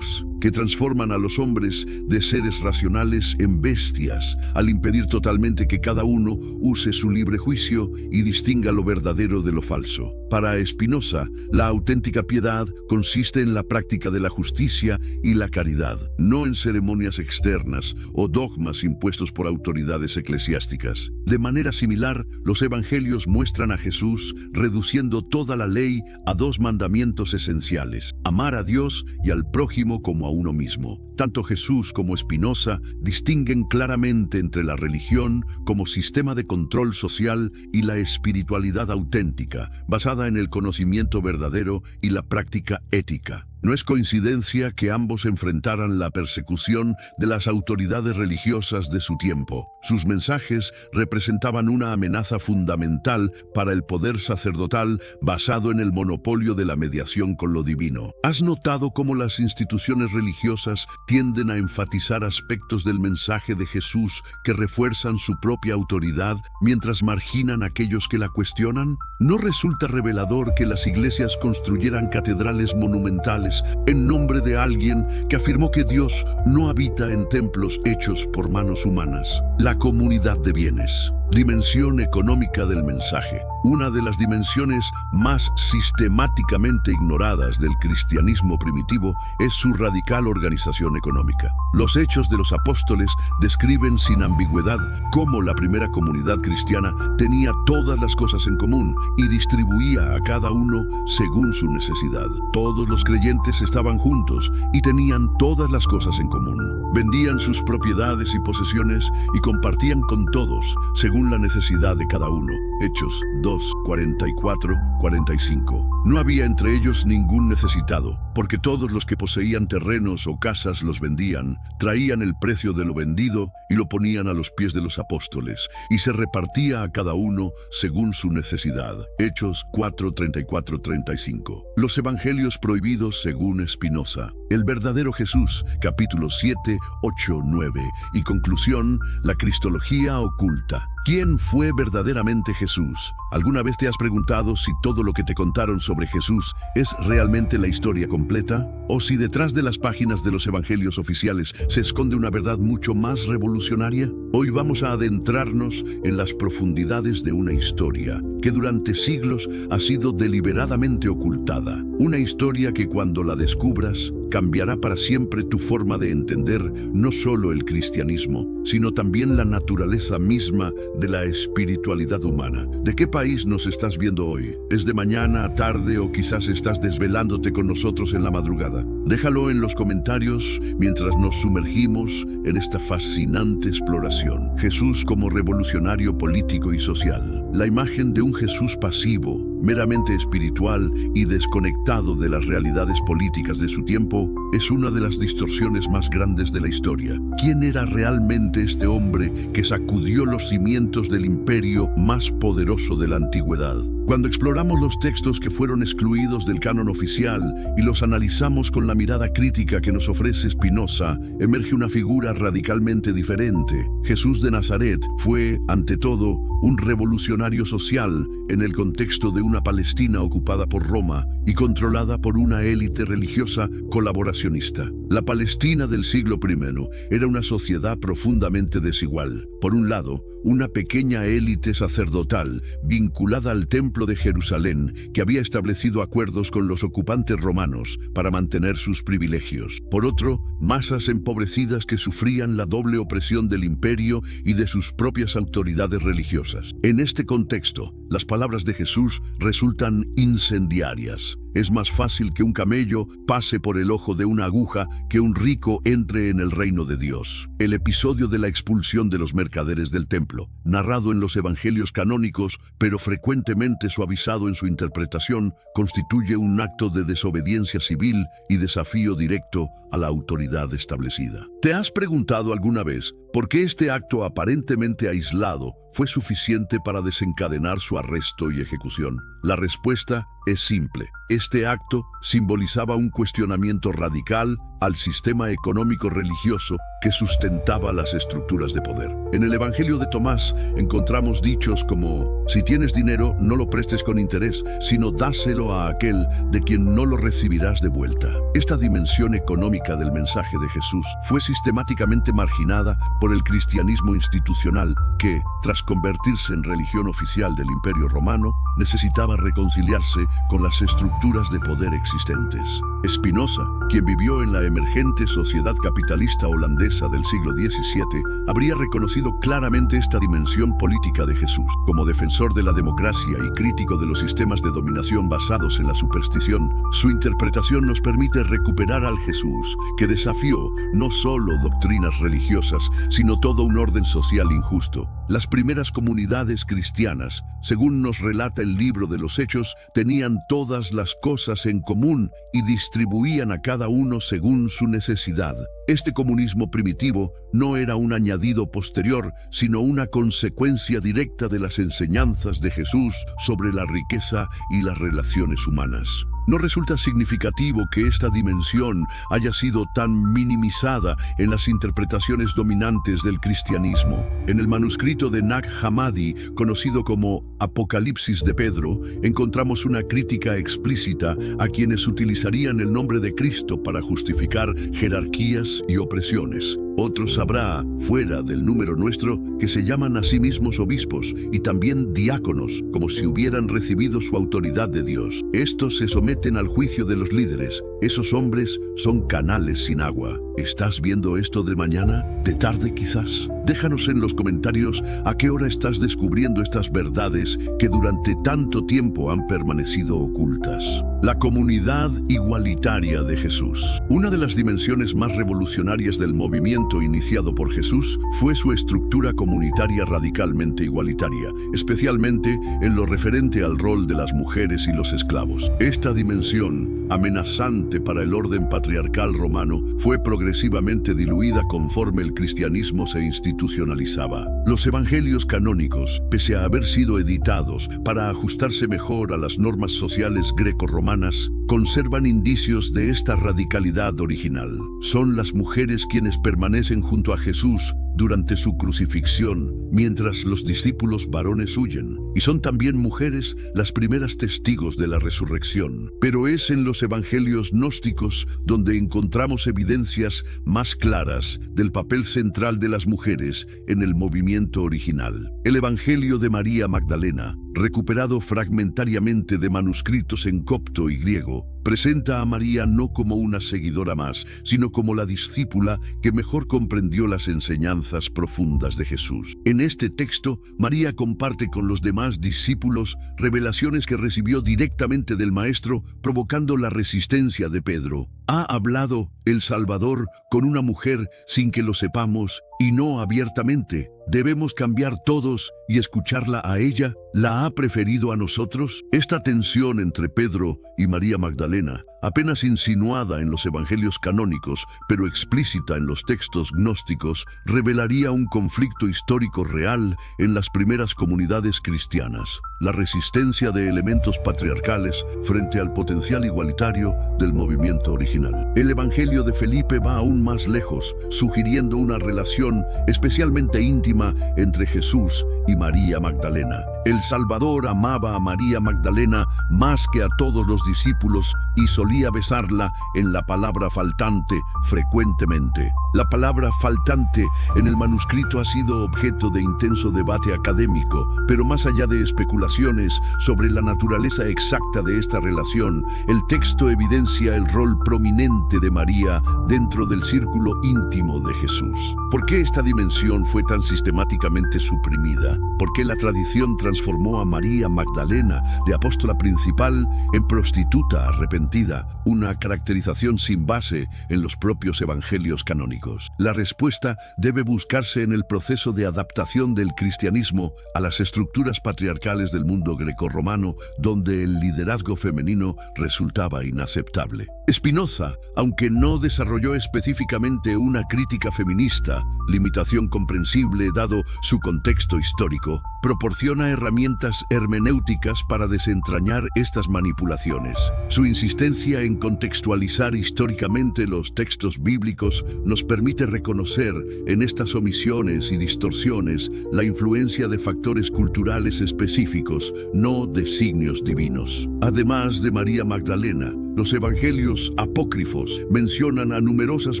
que transforman a los hombres de seres racionales en bestias, al impedir totalmente que cada uno use su libre juicio y distinga lo verdadero de lo falso. Para Spinoza, la auténtica piedad consiste en la práctica de la justicia y la caridad, no en ceremonias externas o dogmas impuestos por autoridades eclesiásticas. De manera similar, los evangelios muestran a Jesús reduciendo toda la ley a dos mandamientos esenciales: amar a Dios y al prójimo como a uno mismo. Tanto Jesús como Spinoza distinguen claramente entre la religión como sistema de control social y la espiritualidad auténtica, basada en el conocimiento verdadero y la práctica ética. No es coincidencia que ambos enfrentaran la persecución de las autoridades religiosas de su tiempo. Sus mensajes representaban una amenaza fundamental para el poder sacerdotal basado en el monopolio de la mediación con lo divino. ¿Has notado cómo las instituciones religiosas tienden a enfatizar aspectos del mensaje de Jesús que refuerzan su propia autoridad mientras marginan a aquellos que la cuestionan? ¿No resulta revelador que las iglesias construyeran catedrales monumentales en nombre de alguien que afirmó que Dios no habita en templos hechos por manos humanas? La comunidad de bienes. Dimensión económica del mensaje. Una de las dimensiones más sistemáticamente ignoradas del cristianismo primitivo es su radical organización económica. Los Hechos de los Apóstoles describen sin ambigüedad cómo la primera comunidad cristiana tenía todas las cosas en común y distribuía a cada uno según su necesidad. Todos los creyentes estaban juntos y tenían todas las cosas en común. Vendían sus propiedades y posesiones y compartían con todos según la necesidad de cada uno. Hechos 2, 44, 45. No había entre ellos ningún necesitado, porque todos los que poseían terrenos o casas los vendían, traían el precio de lo vendido y lo ponían a los pies de los apóstoles, y se repartía a cada uno según su necesidad. Hechos 4, 34, 35. Los evangelios prohibidos según Spinoza. El verdadero Jesús, capítulos 7, 8, 9. Y conclusión, la cristología oculta. ¿Quién fue verdaderamente Jesús? ¿Alguna vez te has preguntado si todo lo que te contaron sobre Jesús es realmente la historia completa? ¿O si detrás de las páginas de los evangelios oficiales se esconde una verdad mucho más revolucionaria? Hoy vamos a adentrarnos en las profundidades de una historia que durante siglos ha sido deliberadamente ocultada. Una historia que cuando la descubras cambiará para siempre tu forma de entender no solo el cristianismo, sino también la naturaleza misma de la espiritualidad humana. ¿De qué país nos estás viendo hoy? ¿Es de mañana, tarde o quizás estás desvelándote con nosotros en la madrugada? Déjalo en los comentarios mientras nos sumergimos en esta fascinante exploración. Jesús como revolucionario político y social. La imagen de un Jesús pasivo, meramente espiritual y desconectado de las realidades políticas de su tiempo, es una de las distorsiones más grandes de la historia. ¿Quién era realmente este hombre que sacudió los cimientos del imperio más poderoso de la antigüedad? Cuando exploramos los textos que fueron excluidos del canon oficial y los analizamos con la mirada crítica que nos ofrece Spinoza, emerge una figura radicalmente diferente. Jesús de Nazaret fue, ante todo, un revolucionario social en el contexto de una Palestina ocupada por Roma y controlada por una élite religiosa colaboracionista. La Palestina del siglo I era una sociedad profundamente desigual. Por un lado, una pequeña élite sacerdotal vinculada al Templo de Jerusalén que había establecido acuerdos con los ocupantes romanos para mantener sus privilegios. Por otro, masas empobrecidas que sufrían la doble opresión del imperio y de sus propias autoridades religiosas. En este contexto, las palabras de Jesús resultan incendiarias. Es más fácil que un camello pase por el ojo de una aguja que un rico entre en el reino de Dios. El episodio de la expulsión de los mercaderes del templo, narrado en los evangelios canónicos, pero frecuentemente suavizado en su interpretación, constituye un acto de desobediencia civil y desafío directo a la autoridad establecida. ¿Te has preguntado alguna vez por qué este acto aparentemente aislado fue suficiente para desencadenar su arresto y ejecución? La respuesta es simple. Este acto simbolizaba un cuestionamiento radical al sistema económico religioso que sustentaba las estructuras de poder. En el Evangelio de Tomás encontramos dichos como: si tienes dinero, no lo prestes con interés, sino dáselo a aquel de quien no lo recibirás de vuelta. Esta dimensión económica del mensaje de Jesús fue sistemáticamente marginada por el cristianismo institucional que, tras convertirse en religión oficial del Imperio Romano, necesitaba reconciliarse con las estructuras de poder existentes. Spinoza, quien vivió en la emergente sociedad capitalista holandesa del siglo XVII, habría reconocido claramente esta dimensión política de Jesús. Como defensor de la democracia y crítico de los sistemas de dominación basados en la superstición, su interpretación nos permite recuperar al Jesús que desafió no solo doctrinas religiosas, sino todo un orden social injusto. Las primeras comunidades cristianas, según nos relata el libro de los Hechos, tenían todas las cosas en común y distribuían a cada uno según su necesidad. Este comunismo primitivo no era un añadido posterior, sino una consecuencia directa de las enseñanzas de Jesús sobre la riqueza y las relaciones humanas. No resulta significativo que esta dimensión haya sido tan minimizada en las interpretaciones dominantes del cristianismo. En el manuscrito de Nag Hammadi, conocido como Apocalipsis de Pedro, encontramos una crítica explícita a quienes utilizarían el nombre de Cristo para justificar jerarquías y opresiones. Otros habrá, fuera del número nuestro, que se llaman a sí mismos obispos y también diáconos, como si hubieran recibido su autoridad de Dios. Estos se someten al juicio de los líderes. Esos hombres son canales sin agua. ¿Estás viendo esto de mañana? ¿De tarde quizás? Déjanos en los comentarios a qué hora estás descubriendo estas verdades que durante tanto tiempo han permanecido ocultas. La comunidad igualitaria de Jesús. Una de las dimensiones más revolucionarias del movimiento iniciado por Jesús fue su estructura comunitaria radicalmente igualitaria, especialmente en lo referente al rol de las mujeres y los esclavos. Esta dimensión, amenazante para el orden patriarcal romano, fue progresivamente diluida conforme el cristianismo se institucionalizaba. Los evangelios canónicos, pese a haber sido editados para ajustarse mejor a las normas sociales greco-romanas, conservan indicios de esta radicalidad original. Son las mujeres quienes permanecen junto a Jesús durante su crucifixión, mientras los discípulos varones huyen, y son también mujeres las primeras testigos de la resurrección. Pero es en los evangelios gnósticos donde encontramos evidencias más claras del papel central de las mujeres en el movimiento original. El Evangelio de María Magdalena, recuperado fragmentariamente de manuscritos en copto y griego, presenta a María no como una seguidora más, sino como la discípula que mejor comprendió las enseñanzas profundas de Jesús. En este texto, María comparte con los demás discípulos revelaciones que recibió directamente del Maestro, provocando la resistencia de Pedro. Ha hablado el Salvador con una mujer sin que lo sepamos y no abiertamente. ¿Debemos cambiar todos y escucharla a ella? ¿La ha preferido a nosotros? Esta tensión entre Pedro y María Magdalena, apenas insinuada en los evangelios canónicos, pero explícita en los textos gnósticos, revelaría un conflicto histórico real en las primeras comunidades cristianas: la resistencia de elementos patriarcales frente al potencial igualitario del movimiento original. El Evangelio de Felipe va aún más lejos, sugiriendo una relación especialmente íntima entre Jesús y María Magdalena. El Salvador amaba a María Magdalena más que a todos los discípulos y solía besarla en la palabra faltante frecuentemente. La palabra faltante en el manuscrito ha sido objeto de intenso debate académico, pero más allá de especulaciones sobre la naturaleza exacta de esta relación, el texto evidencia el rol prominente de María dentro del círculo íntimo de Jesús. ¿Por qué esta dimensión fue tan sistemáticamente suprimida? ¿Por qué la tradición transformó a María Magdalena, de apóstola principal, en prostituta arrepentida, una caracterización sin base en los propios evangelios canónicos? La respuesta debe buscarse en el proceso de adaptación del cristianismo a las estructuras patriarcales del mundo grecorromano, donde el liderazgo femenino resultaba inaceptable. Spinoza, aunque no desarrolló específicamente una crítica feminista, limitación comprensible dado su contexto histórico, proporciona herramientas hermenéuticas para desentrañar estas manipulaciones. Su insistencia en contextualizar históricamente los textos bíblicos nos permite reconocer en estas omisiones y distorsiones la influencia de factores culturales específicos, no de signos divinos. Además de María Magdalena, los evangelios apócrifos mencionan a numerosas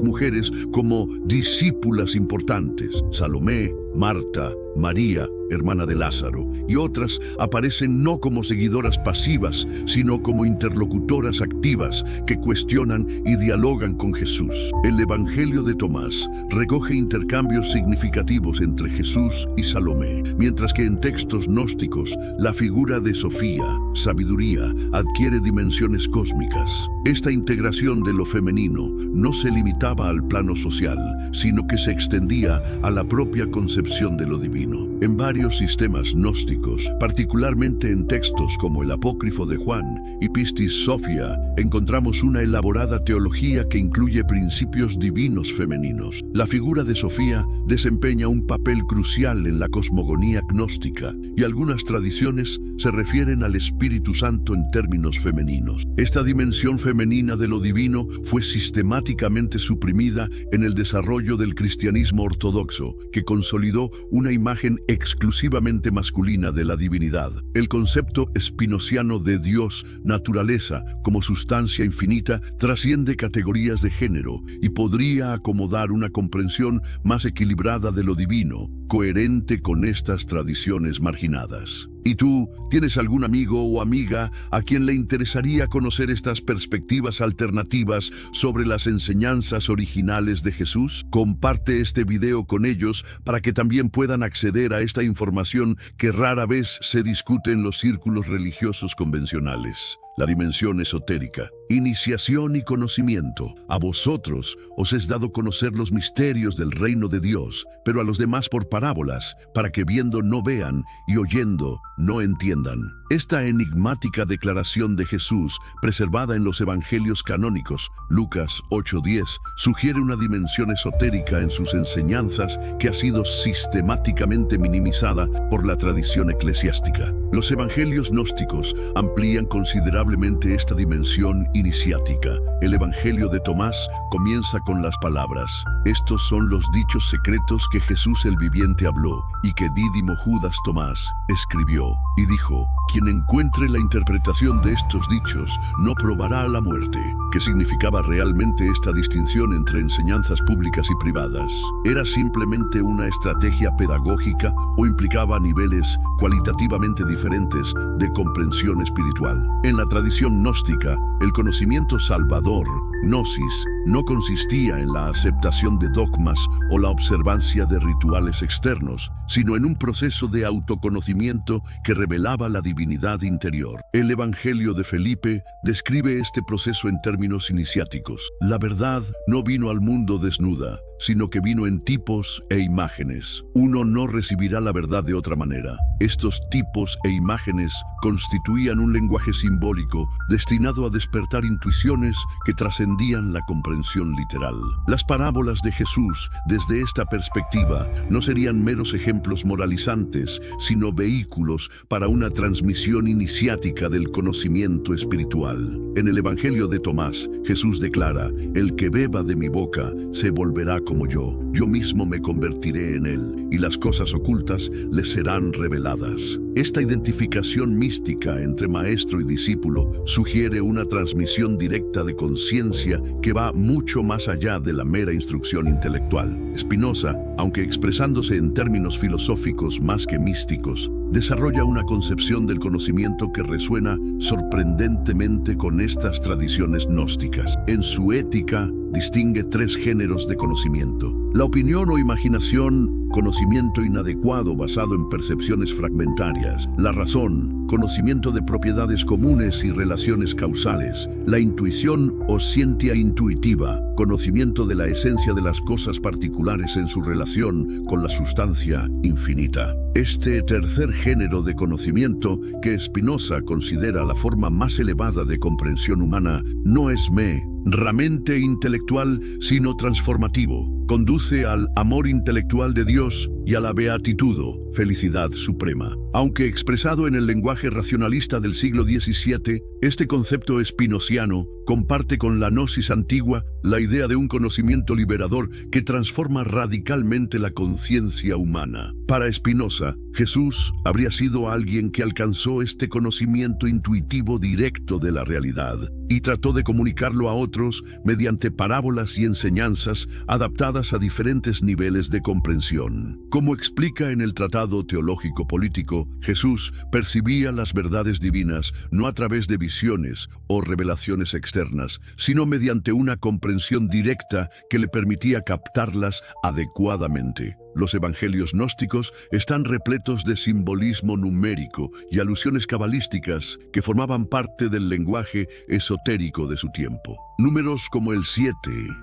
mujeres como discípulas importantes: Salomé, Marta, María, hermana de Lázaro, y otras aparecen no como seguidoras pasivas, sino como interlocutoras activas que cuestionan y dialogan con Jesús. El Evangelio de Tomás recoge intercambios significativos entre Jesús y Salomé, mientras que en textos gnósticos la figura de Sofía, sabiduría, adquiere dimensiones cósmicas. Esta integración de lo femenino no se limitaba al plano social, sino que se extendía a la propia concepción de lo divino. En varios sistemas gnósticos, particularmente en textos como el Apócrifo de Juan y Pistis Sophia, encontramos una elaborada teología que incluye principios divinos femeninos. La figura de Sofía desempeña un papel crucial en la cosmogonía gnóstica, y algunas tradiciones se refieren al Espíritu Santo en términos femeninos. Esta dimensión femenina de lo divino fue sistemáticamente suprimida en el desarrollo del cristianismo ortodoxo, que consolidó una imagen exclusivamente masculina de la divinidad. El concepto espinociano de Dios, naturaleza, como sustancia infinita, trasciende categorías de género y podría acomodar una comprensión más equilibrada de lo divino, coherente con estas tradiciones marginadas. ¿Y tú, tienes algún amigo o amiga a quien le interesaría conocer estas perspectivas alternativas sobre las enseñanzas originales de Jesús? Comparte este video con ellos para que también puedan acceder a esta información que rara vez se discute en los círculos religiosos convencionales. La dimensión esotérica, iniciación y conocimiento. A vosotros os es dado conocer los misterios del reino de Dios, pero a los demás por parábolas, para que viendo no vean y oyendo no entiendan. Esta enigmática declaración de Jesús, preservada en los evangelios canónicos, Lucas 8:10, sugiere una dimensión esotérica en sus enseñanzas que ha sido sistemáticamente minimizada por la tradición eclesiástica. Los evangelios gnósticos amplían considerablemente esta dimensión iniciática. El Evangelio de Tomás comienza con las palabras: estos son los dichos secretos que Jesús el viviente habló y que Dídimo Judas Tomás escribió. Y dijo: quien encuentre la interpretación de estos dichos no probará la muerte. ¿Qué significaba realmente esta distinción entre enseñanzas públicas y privadas? ¿Era simplemente una estrategia pedagógica o implicaba niveles cualitativamente diferentes de comprensión espiritual? En la tradición gnóstica, el conocimiento salvador, gnosis, no consistía en la aceptación de dogmas o la observancia de rituales externos, sino en un proceso de autoconocimiento que revelaba la divinidad interior. El Evangelio de Felipe describe este proceso en términos iniciáticos. La verdad no vino al mundo desnuda, sino que vino en tipos e imágenes. Uno no recibirá la verdad de otra manera. Estos tipos e imágenes constituían un lenguaje simbólico destinado a despertar intuiciones que trascendían la comprensión literal. Las parábolas de Jesús, desde esta perspectiva, no serían meros ejemplos moralizantes, sino vehículos para una transmisión iniciática del conocimiento espiritual. En el Evangelio de Tomás, Jesús declara: el que beba de mi boca se volverá como yo mismo me convertiré en él, y las cosas ocultas le serán reveladas. Esta identificación mística entre maestro y discípulo sugiere una transmisión directa de conciencia que va mucho más allá de la mera instrucción intelectual. Spinoza, aunque expresándose en términos filosóficos más que místicos, desarrolla una concepción del conocimiento que resuena sorprendentemente con estas tradiciones gnósticas. En su Ética, distingue tres géneros de conocimiento: la opinión o imaginación, conocimiento inadecuado basado en percepciones fragmentarias; la razón, conocimiento de propiedades comunes y relaciones causales; la intuición o scientia intuitiva, conocimiento de la esencia de las cosas particulares en su relación con la sustancia infinita. Este tercer género de conocimiento, que Spinoza considera la forma más elevada de comprensión humana, no es meramente intelectual, sino transformativo. Conduce al amor intelectual de Dios y a la beatitudo, felicidad suprema. Aunque expresado en el lenguaje racionalista del siglo XVII, este concepto spinociano comparte con la gnosis antigua la idea de un conocimiento liberador que transforma radicalmente la conciencia humana. Para Spinoza, Jesús habría sido alguien que alcanzó este conocimiento intuitivo directo de la realidad y trató de comunicarlo a otros mediante parábolas y enseñanzas adaptadas a diferentes niveles de comprensión. Como explica en el Tratado Teológico Político, Jesús percibía las verdades divinas no a través de visiones o revelaciones externas, sino mediante una comprensión directa que le permitía captarlas adecuadamente. Los evangelios gnósticos están repletos de simbolismo numérico y alusiones cabalísticas que formaban parte del lenguaje esotérico de su tiempo. Números como el 7,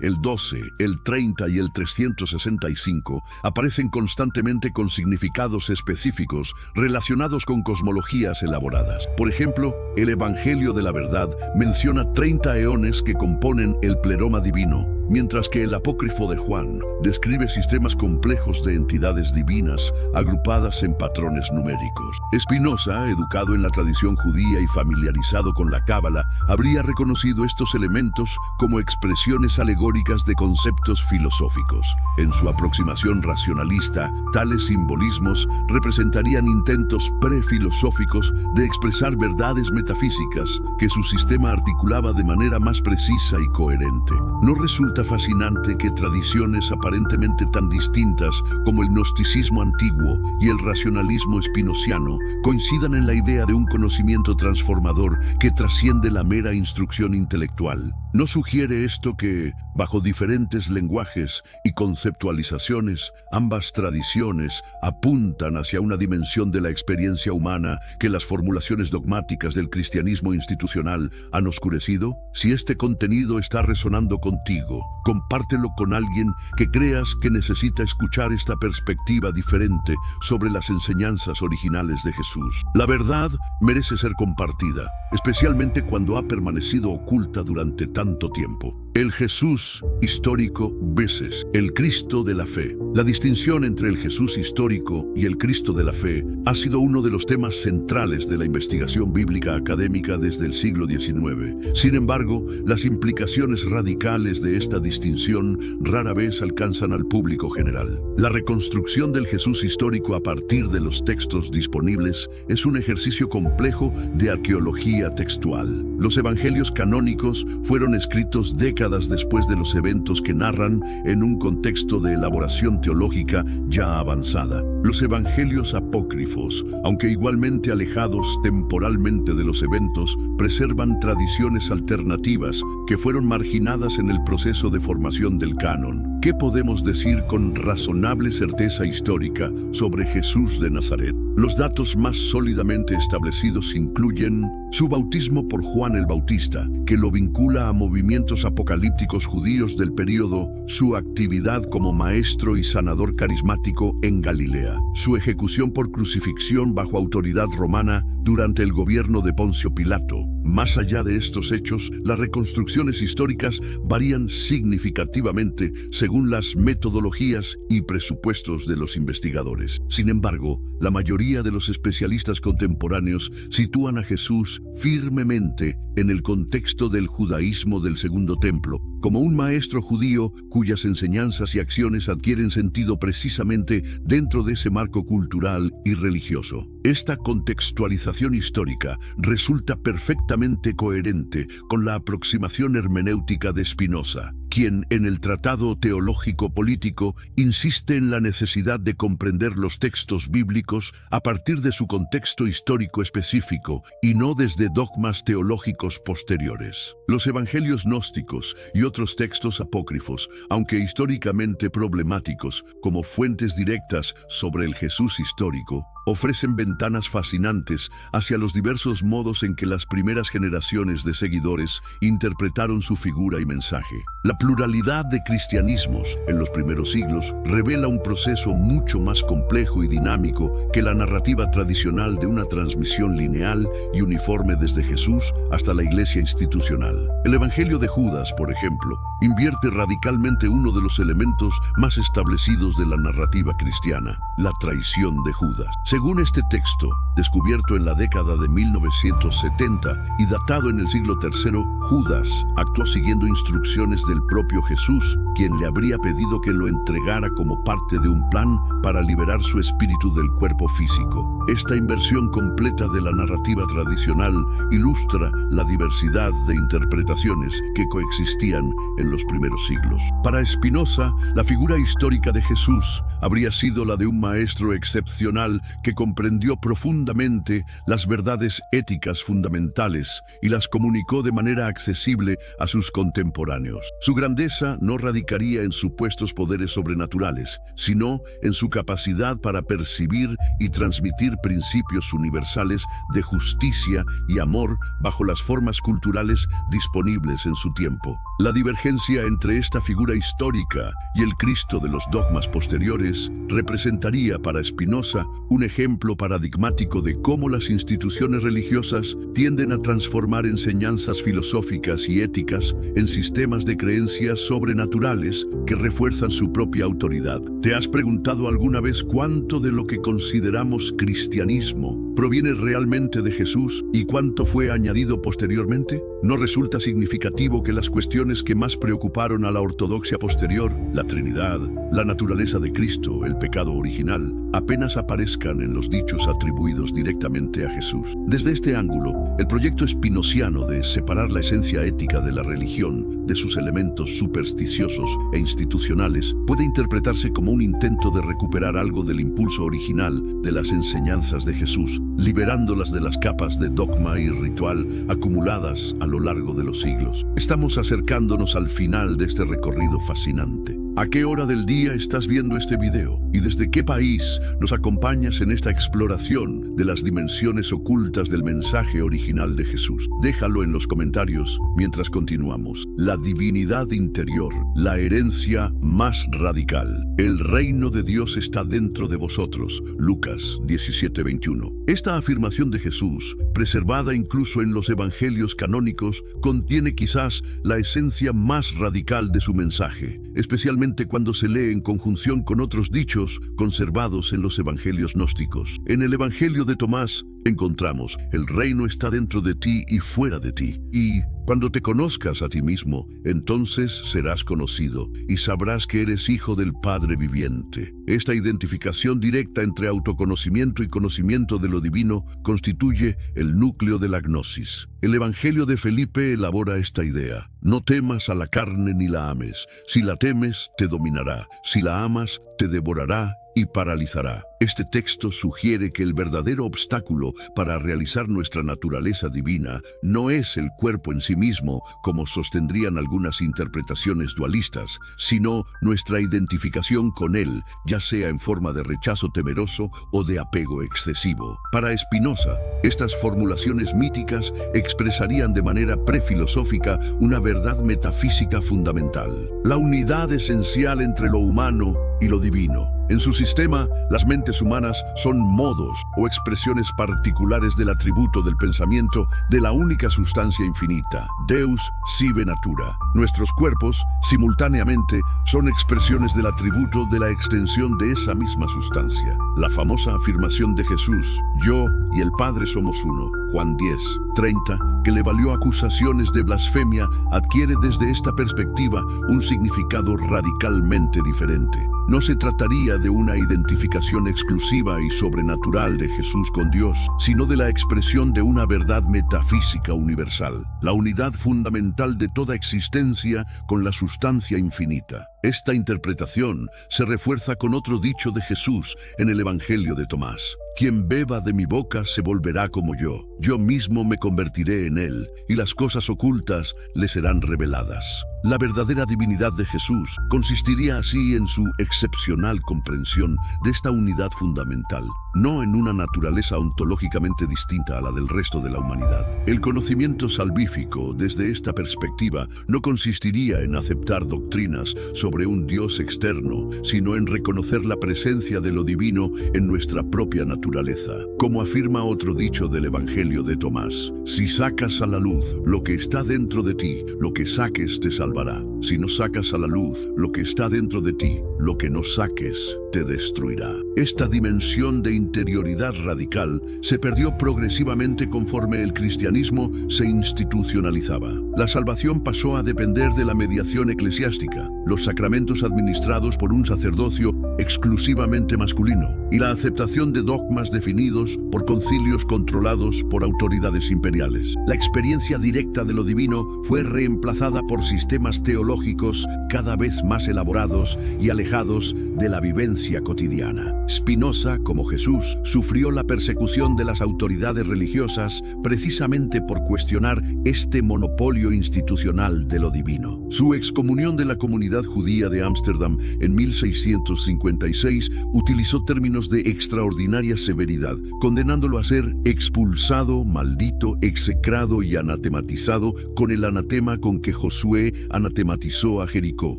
el 12, el 30 y el 365 aparecen constantemente con significados específicos relacionados con cosmologías elaboradas. Por ejemplo, el Evangelio de la Verdad menciona 30 eones que componen el pleroma divino, mientras que el Apócrifo de Juan describe sistemas complejos de entidades divinas agrupadas en patrones numéricos. Spinoza, educado en la tradición judía y familiarizado con la Cábala, habría reconocido estos elementos como expresiones alegóricas de conceptos filosóficos. En su aproximación racionalista, tales simbolismos representarían intentos prefilosóficos de expresar verdades metafísicas que su sistema articulaba de manera más precisa y coherente. No resulta fascinante que tradiciones aparentemente tan distintas como el gnosticismo antiguo y el racionalismo spinociano coincidan en la idea de un conocimiento transformador que trasciende la mera instrucción intelectual. ¿No sugiere esto que, bajo diferentes lenguajes y conceptualizaciones, ambas tradiciones apuntan hacia una dimensión de la experiencia humana que las formulaciones dogmáticas del cristianismo institucional han oscurecido? Si este contenido está resonando contigo, compártelo con alguien que creas que necesita escuchar esta perspectiva diferente sobre las enseñanzas originales de Jesús. La verdad merece ser compartida, especialmente cuando ha permanecido oculta durante tanto tiempo. El Jesús histórico veces el Cristo de la fe. La distinción entre el Jesús histórico y el Cristo de la fe ha sido uno de los temas centrales de la investigación bíblica académica desde el siglo XIX. Sin embargo, las implicaciones radicales de esta distinción rara vez alcanzan al público general. La reconstrucción del Jesús histórico a partir de los textos disponibles es un ejercicio complejo de arqueología textual. Los evangelios canónicos fueron escritos décadas después de los eventos que narran en un contexto de elaboración teológica ya avanzada. Los evangelios apócrifos, aunque igualmente alejados temporalmente de los eventos, preservan tradiciones alternativas que fueron marginadas en el proceso de formación del canon. ¿Qué podemos decir con razonable certeza histórica sobre Jesús de Nazaret? Los datos más sólidamente establecidos incluyen su bautismo por Juan el Bautista, que lo vincula a movimientos apocalípticos judíos del período, su actividad como maestro y sanador carismático en Galilea, su ejecución por crucifixión bajo autoridad romana durante el gobierno de Poncio Pilato. Más allá de estos hechos, las reconstrucciones históricas varían significativamente según las metodologías y presupuestos de los investigadores. Sin embargo, la mayoría de los especialistas contemporáneos sitúan a Jesús firmemente en el contexto del judaísmo del Segundo Templo, como un maestro judío cuyas enseñanzas y acciones adquieren sentido precisamente dentro de ese marco cultural y religioso. Esta contextualización histórica resulta perfectamente coherente con la aproximación hermenéutica de Spinoza, quien en el Tratado Teológico Político insiste en la necesidad de comprender los textos bíblicos a partir de su contexto histórico específico y no desde dogmas teológicos posteriores. Los evangelios gnósticos y otros textos apócrifos, aunque históricamente problemáticos como fuentes directas sobre el Jesús histórico, ofrecen ventanas fascinantes hacia los diversos modos en que las primeras generaciones de seguidores interpretaron su figura y mensaje. La pluralidad de cristianismos en los primeros siglos revela un proceso mucho más complejo y dinámico que la narrativa tradicional de una transmisión lineal y uniforme desde Jesús hasta la iglesia institucional. El Evangelio de Judas, por ejemplo, invierte radicalmente uno de los elementos más establecidos de la narrativa cristiana, la traición de Judas. Según este texto, descubierto en la década de 1970 y datado en el siglo III, Judas actuó siguiendo instrucciones del propio Jesús, quien le habría pedido que lo entregara como parte de un plan para liberar su espíritu del cuerpo físico. Esta inversión completa de la narrativa tradicional ilustra la diversidad de interpretaciones que coexistían en los primeros siglos. Para Spinoza, la figura histórica de Jesús habría sido la de un maestro excepcional que comprendió profundamente las verdades éticas fundamentales y las comunicó de manera accesible a sus contemporáneos. Su grandeza no radicaría en supuestos poderes sobrenaturales, sino en su capacidad para percibir y transmitir principios universales de justicia y amor bajo las formas culturales disponibles en su tiempo. La divergencia entre esta figura histórica y el Cristo de los dogmas posteriores representaría para Spinoza un ejemplo paradigmático de cómo las instituciones religiosas tienden a transformar enseñanzas filosóficas y éticas en sistemas de creencias sobrenaturales que refuerzan su propia autoridad. ¿Te has preguntado alguna vez cuánto de lo que consideramos cristianismo proviene realmente de Jesús y cuánto fue añadido posteriormente? ¿No resulta significativo que las cuestiones que más preocuparon a la ortodoxia posterior, la Trinidad, la naturaleza de Cristo, el pecado original, apenas aparezcan en los dichos atribuidos directamente a Jesús? Desde este ángulo, el proyecto spinociano de separar la esencia ética de la religión de sus elementos supersticiosos e institucionales puede interpretarse como un intento de recuperar algo del impulso original de las enseñanzas de Jesús, liberándolas de las capas de dogma y ritual acumuladas a lo largo de los siglos. Estamos acercándonos al final de este recorrido fascinante. ¿A qué hora del día estás viendo este video? ¿Y desde qué país nos acompañas en esta exploración de las dimensiones ocultas del mensaje original de Jesús? Déjalo en los comentarios mientras continuamos. La divinidad interior. la herencia más radical. El reino de Dios está dentro de vosotros. Lucas 17:21. Esta afirmación de Jesús, preservada incluso en los evangelios canónicos, contiene quizás la esencia más radical de su mensaje, especialmente cuando se lee en conjunción con otros dichos conservados en los evangelios gnósticos. En el evangelio de Tomás encontramos: el reino está dentro de ti y fuera de ti. Y cuando te conozcas a ti mismo, entonces serás conocido y sabrás que eres hijo del Padre viviente. Esta identificación directa entre autoconocimiento y conocimiento de lo divino constituye el núcleo de la gnosis. El Evangelio de Felipe elabora esta idea: no temas a la carne ni la ames. Si la temes, te dominará. Si la amas, te devorará y paralizará. Este texto sugiere que el verdadero obstáculo para realizar nuestra naturaleza divina no es el cuerpo en sí mismo, como sostendrían algunas interpretaciones dualistas, sino nuestra identificación con él, ya sea en forma de rechazo temeroso o de apego excesivo. Para Spinoza, estas formulaciones míticas expresarían de manera prefilosófica una verdad metafísica fundamental: la unidad esencial entre lo humano y lo divino. En su sistema, las mentes humanas son modos o expresiones particulares del atributo del pensamiento de la única sustancia infinita, Deus sive natura. Nuestros cuerpos, simultáneamente, son expresiones del atributo de la extensión de esa misma sustancia. La famosa afirmación de Jesús: yo y el Padre somos uno, Juan 10:30, que le valió acusaciones de blasfemia, adquiere desde esta perspectiva un significado radicalmente diferente. No se trataría de una identificación exclusiva y sobrenatural de Jesús con Dios, sino de la expresión de una verdad metafísica universal, la unidad fundamental de toda existencia con la sustancia infinita. Esta interpretación se refuerza con otro dicho de Jesús en el Evangelio de Tomás: quien beba de mi boca se volverá como yo mismo me convertiré en él, y las cosas ocultas le serán reveladas. La verdadera divinidad de Jesús consistiría así en su excepcional comprensión de esta unidad fundamental, no en una naturaleza ontológicamente distinta a la del resto de la humanidad. El conocimiento salvífico, desde esta perspectiva, no consistiría en aceptar doctrinas sobre un Dios externo, sino en reconocer la presencia de lo divino en nuestra propia naturaleza. Como afirma otro dicho del Evangelio de Tomás: si sacas a la luz lo que está dentro de ti, lo que saques te salvará. Si no sacas a la luz lo que está dentro de ti, lo que no saques te destruirá. Esta dimensión de interioridad radical se perdió progresivamente conforme el cristianismo se institucionalizaba. La salvación pasó a depender de la mediación eclesiástica, los sacramentos administrados por un sacerdocio exclusivamente masculino, y la aceptación de dogmas definidos por concilios controlados por autoridades imperiales. La experiencia directa de lo divino fue reemplazada por sistemas teológicos cada vez más elaborados y alejados de la vivencia cotidiana. Spinoza, como Jesús, sufrió la persecución de las autoridades religiosas precisamente por cuestionar este monopolio institucional de lo divino. Su excomunión de la comunidad judía de Ámsterdam en 1656 utilizó términos de extraordinaria severidad, condenándolo a ser expulsado, maldito, execrado y anatematizado con el anatema con que Josué anatematizó a Jericó.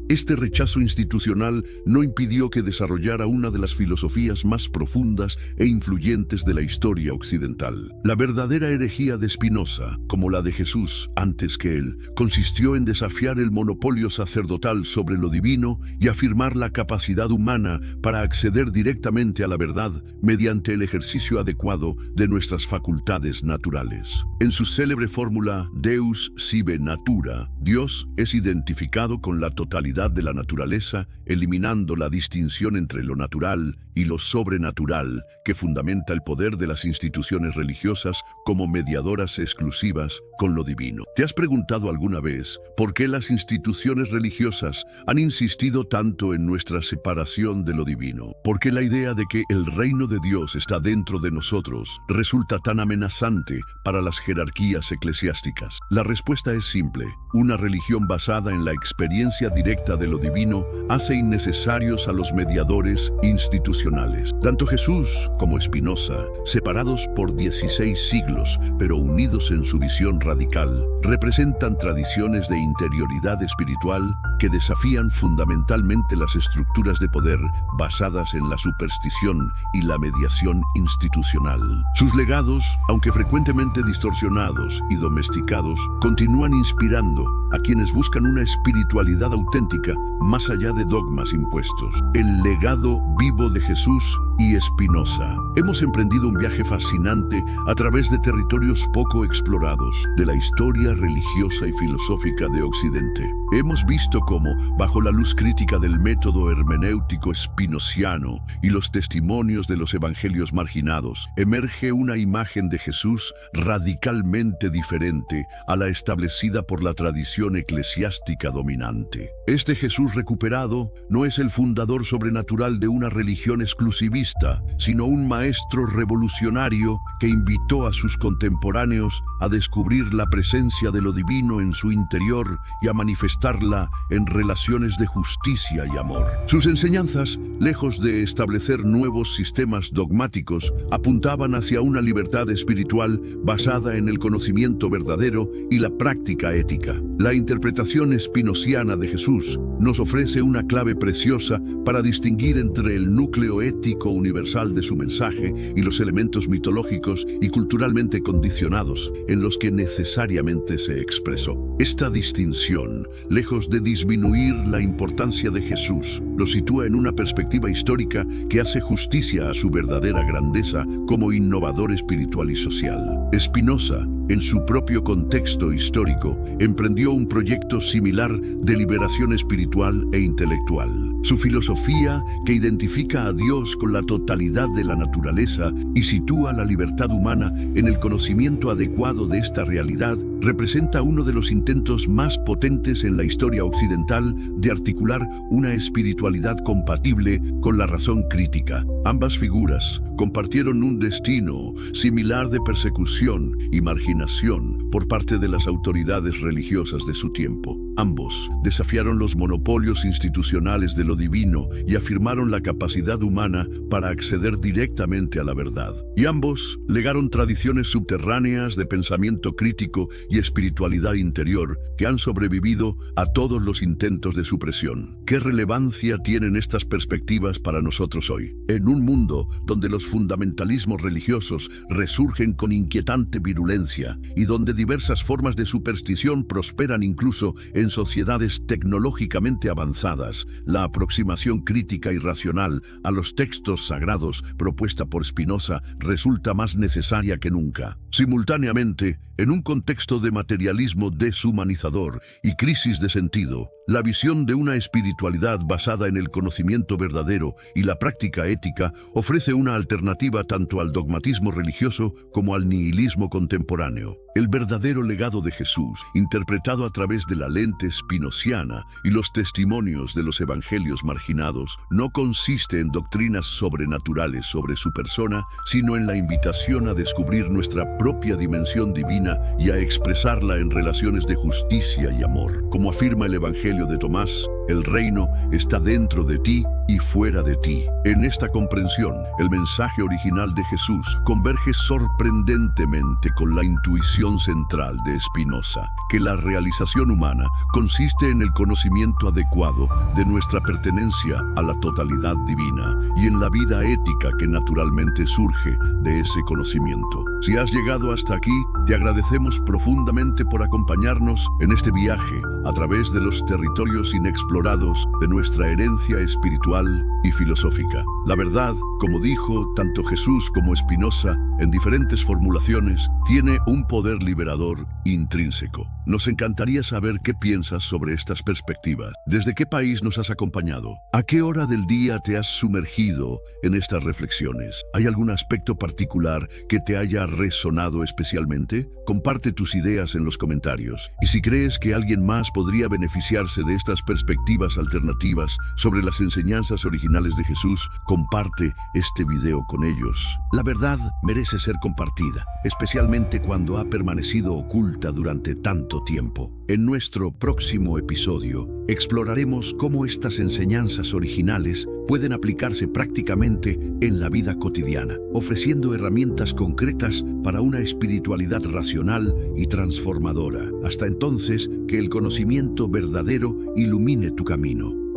Este rechazo institucional no impidió que desarrollara una de las filosofías más profundas e influyentes de la historia occidental. La verdadera herejía de Spinoza, como la de Jesús antes que él, consistió en desafiar el monopolio sacerdotal sobre lo divino y afirmar la capacidad humana para acceder directamente a la verdad mediante el ejercicio adecuado de nuestras facultades naturales. En su célebre fórmula Deus sive natura, Dios es identificado con la totalidad de la naturaleza, eliminando la distinción entre lo natural y lo sobrenatural que fundamenta el poder de las instituciones religiosas como mediadoras exclusivas con lo divino. ¿Te has preguntado alguna vez por qué las instituciones religiosas han insistido tanto en nuestra separación de lo divino? ¿Por qué la idea de que el reino de Dios está dentro de nosotros resulta tan amenazante para las jerarquías eclesiásticas? La respuesta es simple: una religión basada en la experiencia directa de lo divino hace innecesarios a los mediadores institucionales. Tanto Jesús como Spinoza, separados por 16 siglos, pero unidos en su visión radical, representan tradiciones de interioridad espiritual que desafían fundamentalmente las estructuras de poder basadas en la superstición y la mediación institucional. Sus legados, aunque frecuentemente distorsionados y domesticados, continúan inspirando a quienes buscan una espiritualidad auténtica más allá de dogmas impuestos. El legado vivo de Jesús y Spinoza. Hemos emprendido un viaje fascinante a través de territorios poco explorados de la historia religiosa y filosófica de Occidente. Hemos visto cómo, bajo la luz crítica del método hermenéutico spinociano y los testimonios de los evangelios marginados, emerge una imagen de Jesús radicalmente diferente a la establecida por la tradición eclesiástica dominante. Este Jesús recuperado no es el fundador sobrenatural de una religión exclusivista, sino un maestro revolucionario que invitó a sus contemporáneos a descubrir la presencia de lo divino en su interior y a manifestarla en relaciones de justicia y amor. Sus enseñanzas, lejos de establecer nuevos sistemas dogmáticos, apuntaban hacia una libertad espiritual basada en el conocimiento verdadero y la práctica ética. La interpretación spinociana de Jesús nos ofrece una clave preciosa para distinguir entre el núcleo ético universal de su mensaje y los elementos mitológicos y culturalmente condicionados en los que necesariamente se expresó. Esta distinción, lejos de disminuir la importancia de Jesús, lo sitúa en una perspectiva histórica que hace justicia a su verdadera grandeza como innovador espiritual y social. Spinoza, en su propio contexto histórico, emprendió un proyecto similar de liberación espiritual e intelectual. Su filosofía, que identifica a Dios con la totalidad de la naturaleza y sitúa la libertad humana en el conocimiento adecuado de esta realidad, representa uno de los intentos más potentes en la historia occidental de articular una espiritualidad compatible con la razón crítica. Ambas figuras compartieron un destino similar de persecución y marginación por parte de las autoridades religiosas de su tiempo. Ambos desafiaron los monopolios institucionales de lo divino y afirmaron la capacidad humana para acceder directamente a la verdad. Y ambos legaron tradiciones subterráneas de pensamiento crítico y espiritualidad interior que han sobrevivido a todos los intentos de supresión. ¿Qué relevancia tienen estas perspectivas para nosotros hoy? En un mundo donde los fundamentalismos religiosos resurgen con inquietante virulencia y donde diversas formas de superstición prosperan incluso en sociedades tecnológicamente avanzadas, la aproximación crítica y racional a los textos sagrados propuesta por Spinoza resulta más necesaria que nunca. Simultáneamente, en un contexto de materialismo deshumanizador y crisis de sentido, la visión de una espiritualidad basada en el conocimiento verdadero y la práctica ética ofrece una alternativa tanto al dogmatismo religioso como al nihilismo contemporáneo. El verdadero legado de Jesús, interpretado a través de la lente spinociana y los testimonios de los evangelios marginados, no consiste en doctrinas sobrenaturales sobre su persona, sino en la invitación a descubrir nuestra propia dimensión divina y a expresarla en relaciones de justicia y amor. Como afirma el Evangelio de Tomás, el reino está dentro de ti y fuera de ti. En esta comprensión, el mensaje original de Jesús converge sorprendentemente con la intuición central de Spinoza, que la realización humana consiste en el conocimiento adecuado de nuestra pertenencia a la totalidad divina y en la vida ética que naturalmente surge de ese conocimiento. Si has llegado hasta aquí, te agradecemos profundamente por acompañarnos en este viaje a través de los territorios inexplorados de nuestra herencia espiritual y filosófica. La verdad, como dijo tanto Jesús como Spinoza en diferentes formulaciones, tiene un poder liberador intrínseco. Nos encantaría saber qué piensas sobre estas perspectivas. ¿Desde qué país nos has acompañado? ¿A qué hora del día te has sumergido en estas reflexiones? ¿Hay algún aspecto particular que te haya resonado especialmente? Comparte tus ideas en los comentarios. Y si crees que alguien más podría beneficiarse de estas perspectivas alternativas sobre las enseñanzas originales de Jesús, comparte este video con ellos. La verdad merece ser compartida, especialmente cuando ha permanecido oculta oculta durante tanto tiempo. En nuestro próximo episodio, exploraremos cómo estas enseñanzas originales pueden aplicarse prácticamente en la vida cotidiana, ofreciendo herramientas concretas para una espiritualidad racional y transformadora. Hasta entonces, que el conocimiento verdadero ilumine tu camino.